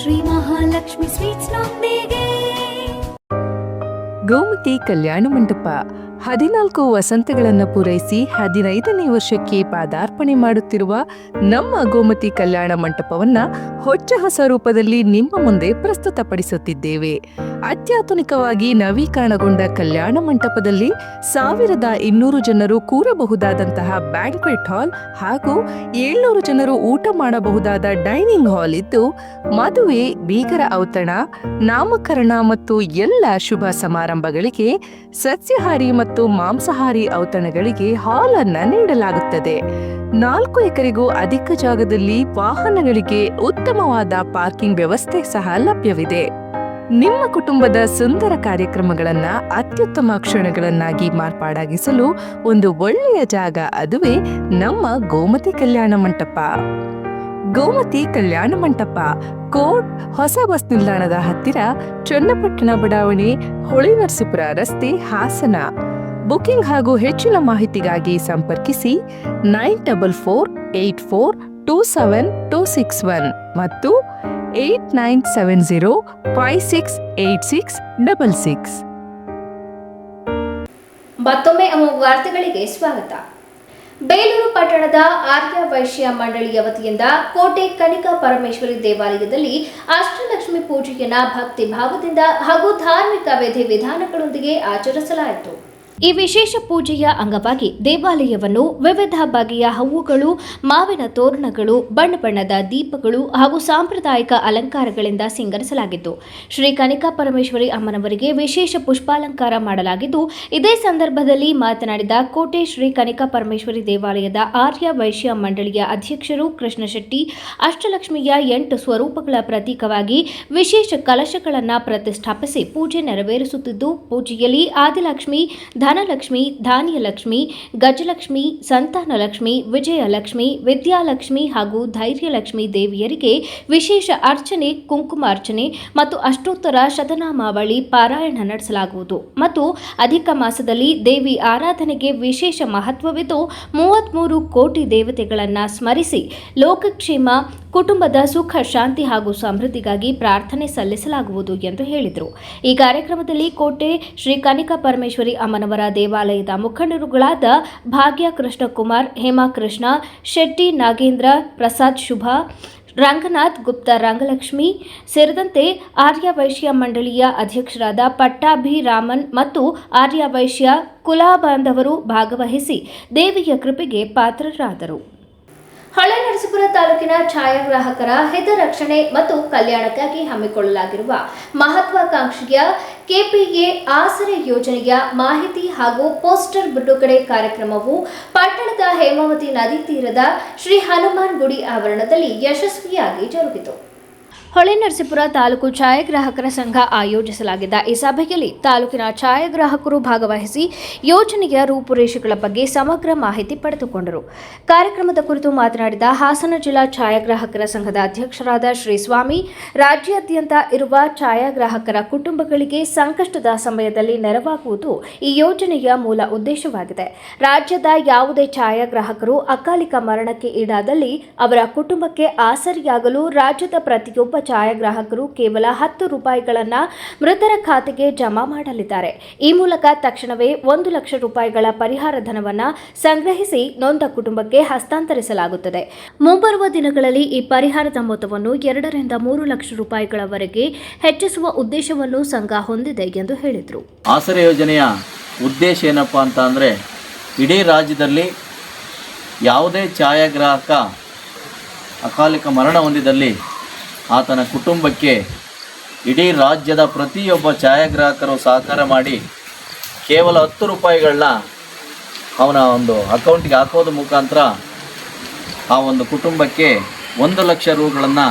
ಶ್ರೀ ಮಹಾಲಕ್ಷ್ಮಿ ಸ್ವೀಟ್ಸ್ ನೊಂದಿಗೆ ಗೋಮತಿ ಕಲ್ಯಾಣ ಮಂಟಪ 14 ವಸಂತಗಳನ್ನು ಪೂರೈಸಿ 15ನೇ ವರ್ಷಕ್ಕೆ ಪಾದಾರ್ಪಣೆ ಮಾಡುತ್ತಿರುವ ನಮ್ಮ ಗೋಮತಿ ಕಲ್ಯಾಣ ಮಂಟಪವನ್ನ ಹೊಚ್ಚ ಹೊಸ ರೂಪದಲ್ಲಿ ನಿಮ್ಮ ಮುಂದೆ ಪ್ರಸ್ತುತಪಡಿಸುತ್ತಿದ್ದೇವೆ. ಅತ್ಯಾಧುನಿಕವಾಗಿ ನವೀಕರಣಗೊಂಡ ಕಲ್ಯಾಣ ಮಂಟಪದಲ್ಲಿ 1200 ಜನರು ಕೂರಬಹುದಾದಂತಹ ಬ್ಯಾಂಕ್ವೆಟ್ ಹಾಲ್ ಹಾಗೂ 700 ಜನರು ಊಟ ಮಾಡಬಹುದಾದ ಡೈನಿಂಗ್ ಹಾಲ್ ಇದ್ದು, ಮದುವೆ, ಬೀಗರ ಔತಣ, ನಾಮಕರಣ ಮತ್ತು ಎಲ್ಲ ಶುಭ ಸಮಾರಂಭಗಳಿಗೆ ಸಸ್ಯಾಹಾರಿ ಮತ್ತು ಮಾಂಸಾಹಾರಿ ಔತಣಗಳಿಗೆ ಹಾಲ್ ಅನ್ನ ನೀಡಲಾಗುತ್ತದೆ. 4 ಎಕರೆಗೂ ಅಧಿಕ ಜಾಗದಲ್ಲಿ ವಾಹನಗಳಿಗೆ ಉತ್ತಮವಾದ ಪಾರ್ಕಿಂಗ್ ವ್ಯವಸ್ಥೆ ಸಹ ಲಭ್ಯವಿದೆ. ನಿಮ್ಮ ಕುಟುಂಬದ ಸುಂದರ ಕಾರ್ಯಕ್ರಮಗಳನ್ನ ಅತ್ಯುತ್ತಮ ಕ್ಷಣಗಳನ್ನಾಗಿ ಮಾರ್ಪಾಡಾಗಿಸಲು ಒಂದು ಒಳ್ಳೆಯ ಜಾಗ, ಅದುವೇ ನಮ್ಮ ಗೋಮತಿ ಕಲ್ಯಾಣ ಮಂಟಪ. ಗೋಮತಿ ಕಲ್ಯಾಣ ಮಂಟಪ, ಕೋಟ್, ಹೊಸ ಬಸ್ ನಿಲ್ದಾಣದ ಹತ್ತಿರ, ಚನ್ನಪಟ್ಟಣ ಬಡಾವಣೆ, ಹೊಳೆನರಸೀಪುರ ರಸ್ತೆ, ಹಾಸನ. ಬುಕಿಂಗ್ ಹಾಗೂ ಹೆಚ್ಚಿನ ಮಾಹಿತಿಗಾಗಿ ಸಂಪರ್ಕಿಸಿ 9484242761 ಮತ್ತು 8970568666. ಮತ್ತೊಮ್ಮೆ ವಾರ್ತೆಗಳಿಗೆ ಸ್ವಾಗತ. ಬೇಲೂರು ಪಟ್ಟಣದ ಆರ್ಯ ವೈಶ್ಯ ಮಂಡಳಿಯ ವತಿಯಿಂದ ಕೋಟೆ ಕನಿಕಾ ಪರಮೇಶ್ವರಿ ದೇವಾಲಯದಲ್ಲಿ ಅಷ್ಟಲಕ್ಷ್ಮಿ ಪೂಜೆಯನ್ನ ಭಕ್ತಿ ಭಾವದಿಂದ ಹಾಗೂ ಧಾರ್ಮಿಕ ವಿಧಿವಿಧಾನಗಳೊಂದಿಗೆ ಆಚರಿಸಲಾಯಿತು. ಈ ವಿಶೇಷ ಪೂಜೆಯ ಅಂಗವಾಗಿ ದೇವಾಲಯವನ್ನು ವಿವಿಧ ಬಗೆಯ ಹೂವುಗಳು, ಮಾವಿನ ತೋರಣಗಳು, ಬಣ್ಣ ಬಣ್ಣದ ದೀಪಗಳು ಹಾಗೂ ಸಾಂಪ್ರದಾಯಿಕ ಅಲಂಕಾರಗಳಿಂದ ಸಿಂಗರಿಸಲಾಗಿದ್ದು, ಶ್ರೀ ಕನಿಕಾ ಪರಮೇಶ್ವರಿ ಅಮ್ಮನವರಿಗೆ ವಿಶೇಷ ಪುಷ್ಪಾಲಂಕಾರ ಮಾಡಲಾಗಿದ್ದು, ಇದೇ ಸಂದರ್ಭದಲ್ಲಿ ಮಾತನಾಡಿದ ಕೋಟೆ ಶ್ರೀ ಕನಿಕಾ ಪರಮೇಶ್ವರಿ ದೇವಾಲಯದ ಆರ್ಯ ವೈಶ್ಯ ಮಂಡಳಿಯ ಅಧ್ಯಕ್ಷರು ಕೃಷ್ಣ ಶೆಟ್ಟಿ, ಅಷ್ಟಲಕ್ಷ್ಮಿಯ 8 ಸ್ವರೂಪಗಳ ಪ್ರತೀಕವಾಗಿ ವಿಶೇಷ ಕಲಶಗಳನ್ನು ಪ್ರತಿಷ್ಠಾಪಿಸಿ ಪೂಜೆ ನೆರವೇರಿಸುತ್ತಿದ್ದು, ಪೂಜೆಯಲ್ಲಿ ಆದಿಲಕ್ಷ್ಮಿ, ಧನಲಕ್ಷ್ಮಿ, ಧಾನ್ಯಲಕ್ಷ್ಮಿ, ಗಜಲಕ್ಷ್ಮಿ, ಸಂತಾನಲಕ್ಷ್ಮಿ, ವಿಜಯಲಕ್ಷ್ಮಿ, ವಿದ್ಯಾಲಕ್ಷ್ಮಿ ಹಾಗೂ ಧೈರ್ಯಲಕ್ಷ್ಮಿ ದೇವಿಯರಿಗೆ ವಿಶೇಷ ಅರ್ಚನೆ, ಕುಂಕುಮಾರ್ಚನೆ ಮತ್ತು ಅಷ್ಟೋತ್ತರ ಶತನಾಮಾವಳಿ ಪಾರಾಯಣ ನಡೆಸಲಾಗುವುದು ಮತ್ತು ಅಧಿಕ ಮಾಸದಲ್ಲಿ ದೇವಿ ಆರಾಧನೆಗೆ ವಿಶೇಷ ಮಹತ್ವವಿದ್ದು 33 ಕೋಟಿ ದೇವತೆಗಳನ್ನು ಸ್ಮರಿಸಿ ಲೋಕಕ್ಷೇಮ, ಕುಟುಂಬದ ಸುಖ, ಶಾಂತಿ ಹಾಗೂ ಸಮೃದ್ಧಿಗಾಗಿ ಪ್ರಾರ್ಥನೆ ಸಲ್ಲಿಸಲಾಗುವುದು ಎಂದು ಹೇಳಿದರು. ಈ ಕಾರ್ಯಕ್ರಮದಲ್ಲಿ ಕೋಟೆ ಶ್ರೀ ಕನಿಕಾ ಪರಮೇಶ್ವರಿ ಅಮ್ಮನವರ ದೇವಾಲಯದ ಮುಖಂಡರುಗಳಾದ ಭಾಗ್ಯ ಕೃಷ್ಣಕುಮಾರ್, ಹೇಮಾಕೃಷ್ಣ ಶೆಟ್ಟಿ, ನಾಗೇಂದ್ರ ಪ್ರಸಾದ್, ಶುಭ, ರಂಗನಾಥ್ ಗುಪ್ತಾ, ರಂಗಲಕ್ಷ್ಮಿ ಸೇರಿದಂತೆ ಆರ್ಯ ವೈಶ್ಯ ಮಂಡಳಿಯ ಅಧ್ಯಕ್ಷರಾದ ಪಟ್ಟಾಭಿರಾಮನ್ ಮತ್ತು ಆರ್ಯ ವೈಶ್ಯ ಕುಲಬಾಂಧವರು ಭಾಗವಹಿಸಿ ದೇವಿಯ ಕೃಪೆಗೆ ಪಾತ್ರರಾದರು. ಹೊಳೆನರಸೀಪುರ ತಾಲೂಕಿನ ಛಾಯಾಗ್ರಾಹಕರ ಹಿತರಕ್ಷಣೆ ಮತ್ತು ಕಲ್ಯಾಣಕ್ಕಾಗಿ ಹಮ್ಮಿಕೊಳ್ಳಲಾಗಿರುವ ಮಹತ್ವಾಕಾಂಕ್ಷೆಯ ಕೆಪಿಎ ಆಸರೆ ಯೋಜನೆಯ ಮಾಹಿತಿ ಹಾಗೂ ಪೋಸ್ಟರ್ ಬಿಡುಗಡೆ ಕಾರ್ಯಕ್ರಮವು ಪಟ್ಟಣದ ಹೇಮಾವತಿ ನದಿ ತೀರದ ಶ್ರೀ ಹನುಮಾನ್ ಗುಡಿ ಆವರಣದಲ್ಲಿ ಯಶಸ್ವಿಯಾಗಿ ಜರುಗಿತು. ಹೊಳೆನರಸೀಪುರ ತಾಲೂಕು ಛಾಯಾಗ್ರಾಹಕರ ಸಂಘ ಆಯೋಜಿಸಲಾಗಿದ್ದ ಈ ಸಭೆಯಲ್ಲಿ ತಾಲೂಕಿನ ಛಾಯಾಗ್ರಾಹಕರು ಭಾಗವಹಿಸಿ ಯೋಜನೆಯ ರೂಪುರೇಷೆಗಳ ಬಗ್ಗೆ ಸಮಗ್ರ ಮಾಹಿತಿ ಪಡೆದುಕೊಂಡರು. ಕಾರ್ಯಕ್ರಮದ ಕುರಿತು ಮಾತನಾಡಿದ ಹಾಸನ ಜಿಲ್ಲಾ ಛಾಯಾಗ್ರಾಹಕರ ಸಂಘದ ಅಧ್ಯಕ್ಷರಾದ ಶ್ರೀ ಸ್ವಾಮಿ, ರಾಜ್ಯಾದ್ಯಂತ ಇರುವ ಛಾಯಾಗ್ರಾಹಕರ ಕುಟುಂಬಗಳಿಗೆ ಸಂಕಷ್ಟದ ಸಮಯದಲ್ಲಿ ನೆರವಾಗುವುದು ಈ ಯೋಜನೆಯ ಮೂಲ ಉದ್ದೇಶವಾಗಿದೆ. ರಾಜ್ಯದ ಯಾವುದೇ ಛಾಯಾಗ್ರಾಹಕರು ಅಕಾಲಿಕ ಮರಣಕ್ಕೆ ಈಡಾದಲ್ಲಿ ಅವರ ಕುಟುಂಬಕ್ಕೆ ಆಸರಿಯಾಗಲು ರಾಜ್ಯದ ಪ್ರತಿಯೊಬ್ಬ ಛಾಯಾಗ್ರಾಹಕರು ಕೇವಲ 10 ರೂಪಾಯಿಗಳನ್ನು ಮೃತರ ಖಾತೆಗೆ ಜಮಾ ಮಾಡಲಿದ್ದಾರೆ. ಈ ಮೂಲಕ ತಕ್ಷಣವೇ 1 ಲಕ್ಷ ರೂಪಾಯಿಗಳ ಪರಿಹಾರ ಧನವನ್ನು ಸಂಗ್ರಹಿಸಿ ನೊಂದ ಕುಟುಂಬಕ್ಕೆ ಹಸ್ತಾಂತರಿಸಲಾಗುತ್ತದೆ. ಮುಂಬರುವ ದಿನಗಳಲ್ಲಿ ಈ ಪರಿಹಾರದ ಮೊತ್ತವನ್ನು 2 ರಿಂದ 3 ಲಕ್ಷ ರೂಪಾಯಿಗಳವರೆಗೆ ಹೆಚ್ಚಿಸುವ ಉದ್ದೇಶವನ್ನು ಸಂಘ ಹೊಂದಿದೆ ಎಂದು ಹೇಳಿದರು. ಆಸರೆ ಯೋಜನೆಯ ಉದ್ದೇಶ ಏನಪ್ಪ ಅಂತ ಅಂದರೆ, ಇಡೀ ರಾಜ್ಯದಲ್ಲಿ ಯಾವುದೇ ಛಾಯಾಗ್ರಾಹಕ ಅಕಾಲಿಕ ಮರಣ ಹೊಂದಿದಲ್ಲಿ ಆತನ ಕುಟುಂಬಕ್ಕೆ ಇಡೀ ರಾಜ್ಯದ ಪ್ರತಿಯೊಬ್ಬ ಛಾಯಾಗ್ರಾಹಕರು ಸಹಕಾರ ಮಾಡಿ ಕೇವಲ 10 ರೂಪಾಯಿಗಳನ್ನ ಅವನ ಒಂದು ಅಕೌಂಟಿಗೆ ಹಾಕೋದ್ರ ಮುಖಾಂತರ ಆ ಒಂದು ಕುಟುಂಬಕ್ಕೆ 1 ಲಕ್ಷ ರೂಗಳನ್ನು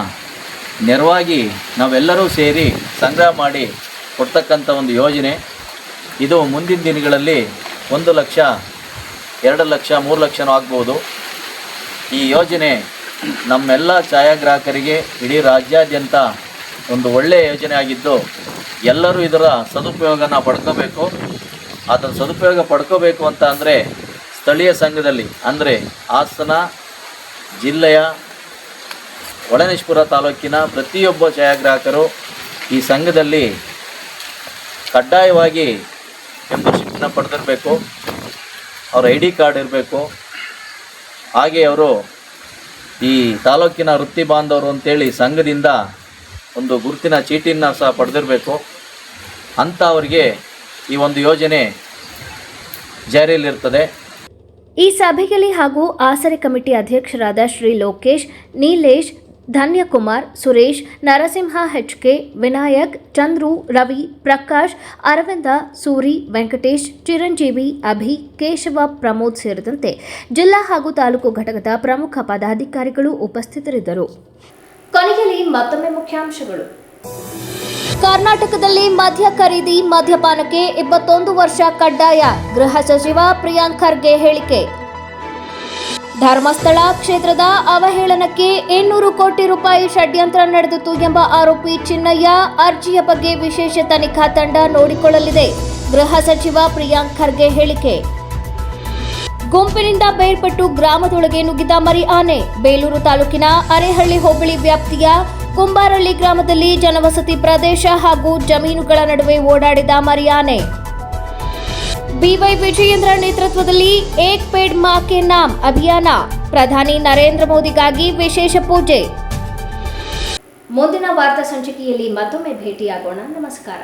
ನೆರವಾಗಿ ನಾವೆಲ್ಲರೂ ಸೇರಿ ಸಂಗ್ರಹ ಮಾಡಿ ಕೊಡ್ತಕ್ಕಂಥ ಒಂದು ಯೋಜನೆ ಇದು. ಮುಂದಿನ ದಿನಗಳಲ್ಲಿ 1 ಲಕ್ಷ, 2 ಲಕ್ಷ, 3 ಲಕ್ಷನೂ ಆಗ್ಬೋದು. ಈ ಯೋಜನೆ ನಮ್ಮೆಲ್ಲ ಛಾಯಾಗ್ರಾಹಕರಿಗೆ ಇಡೀ ರಾಜ್ಯಾದ್ಯಂತ ಒಂದು ಒಳ್ಳೆಯ ಯೋಜನೆ ಆಗಿದ್ದು ಎಲ್ಲರೂ ಇದರ ಸದುಪಯೋಗನ ಪಡ್ಕೋಬೇಕು. ಅದರ ಸದುಪಯೋಗ ಪಡ್ಕೋಬೇಕು ಅಂತ ಅಂದರೆ ಸ್ಥಳೀಯ ಸಂಘದಲ್ಲಿ, ಅಂದರೆ ಹಾಸನ ಜಿಲ್ಲೆಯ ಹೊಳೆನರಸೀಪುರ ತಾಲೂಕಿನ ಪ್ರತಿಯೊಬ್ಬ ಛಾಯಾಗ್ರಾಹಕರು ಈ ಸಂಘದಲ್ಲಿ ಕಡ್ಡಾಯವಾಗಿ ಮೆಂಬರ್ಶಿಪ್ನ ಪಡೆದಿರಬೇಕು. ಅವರ ID ಕಾರ್ಡ್ ಇರಬೇಕು. ಹಾಗೆ ಅವರು ಈ ತಾಲೂಕಿನ ವೃತ್ತಿ ಬಾಂಧವರು ಅಂತೇಳಿ ಸಂಘದಿಂದ ಒಂದು ಗುರುತಿನ ಚೀಟಿನ ಸಹ ಪಡೆದಿರಬೇಕು. ಅಂಥವರಿಗೆ ಈ ಒಂದು ಯೋಜನೆ ಜಾರಿಯಲ್ಲಿರ್ತದೆ. ಈ ಸಭೆಯಲ್ಲಿ ಹಾಗೂ ಆಸರೆ ಕಮಿಟಿ ಅಧ್ಯಕ್ಷರಾದ ಶ್ರೀ ಲೋಕೇಶ್, ನೀಲೇಶ್, ಧನ್ಯಕುಮಾರ್, ಸುರೇಶ್, ನರಸಿಂಹ, HK, ವಿನಾಯಕ್, ಚಂದ್ರು, ರವಿ, ಪ್ರಕಾಶ್, ಅರವಿಂದ, ಸೂರಿ, ವೆಂಕಟೇಶ್, ಚಿರಂಜೀವಿ, ಅಭಿ, ಕೇಶವ, ಪ್ರಮೋದ್ ಸೇರಿದಂತೆ ಜಿಲ್ಲಾ ಹಾಗೂ ತಾಲೂಕು ಘಟಕದ ಪ್ರಮುಖ ಪದಾಧಿಕಾರಿಗಳು ಉಪಸ್ಥಿತರಿದ್ದರು. ಕೊನೆಯಲ್ಲಿ ಮತ್ತೊಮ್ಮೆ ಮುಖ್ಯಾಂಶಗಳು. ಕರ್ನಾಟಕದಲ್ಲಿ ಮದ್ಯ ಖರೀದಿ, ಮದ್ಯಪಾನಕ್ಕೆ 21 ವರ್ಷ ಕಡ್ಡಾಯ, ಗೃಹ ಸಚಿವ ಪ್ರಿಯಾಂಕ್ ಖರ್ಗೆ ಹೇಳಿಕೆ. ಧರ್ಮಸ್ಥಳ ಕ್ಷೇತ್ರದ ಅವಹೇಳನಕ್ಕೆ 800 ಕೋಟಿ ರೂಪಾಯಿ ಷಡ್ಯಂತ್ರ ನಡೆದಿತ್ತು ಎಂಬ ಆರೋಪಿ ಚಿನ್ನಯ್ಯ ಅರ್ಜಿಯ ಬಗ್ಗೆ ವಿಶೇಷ ತನಿಖಾ ತಂಡ ನೋಡಿಕೊಳ್ಳಲಿದೆ, ಗೃಹ ಸಚಿವ ಪ್ರಿಯಾಂಕ್ ಖರ್ಗೆ ಹೇಳಿಕೆ. ಗುಂಪಿನಿಂದ ಬೇರ್ಪಟ್ಟು ಗ್ರಾಮದೊಳಗೆ ನುಗ್ಗಿದ ಮರಿ ಆನೆ, ಬೇಲೂರು ತಾಲೂಕಿನ ಅರೇಹಳ್ಳಿ ಹೋಬಳಿ ವ್ಯಾಪ್ತಿಯ ಕುಂಬಾರಳ್ಳಿ ಗ್ರಾಮದಲ್ಲಿ ಜನವಸತಿ ಪ್ರದೇಶ ಹಾಗೂ ಜಮೀನುಗಳ ನಡುವೆ ಓಡಾಡಿದ ಮರಿ ಆನೆ. BY ವಿಜಯೇಂದ್ರ ನೇತೃತ್ವದಲ್ಲಿ ಏಕ್ ಪೇಡ್ ಮಾ ಕೆ ನಾಮ್ ಅಭಿಯಾನ, ಪ್ರಧಾನಿ ನರೇಂದ್ರ ಮೋದಿಗಾಗಿ ವಿಶೇಷ ಪೂಜೆ. ಮುಂದಿನ ವಾರ್ತಾ ಸಂಚಿಕೆಯಲ್ಲಿ ಮತ್ತೊಮ್ಮೆ ಭೇಟಿಯಾಗೋಣ. ನಮಸ್ಕಾರ.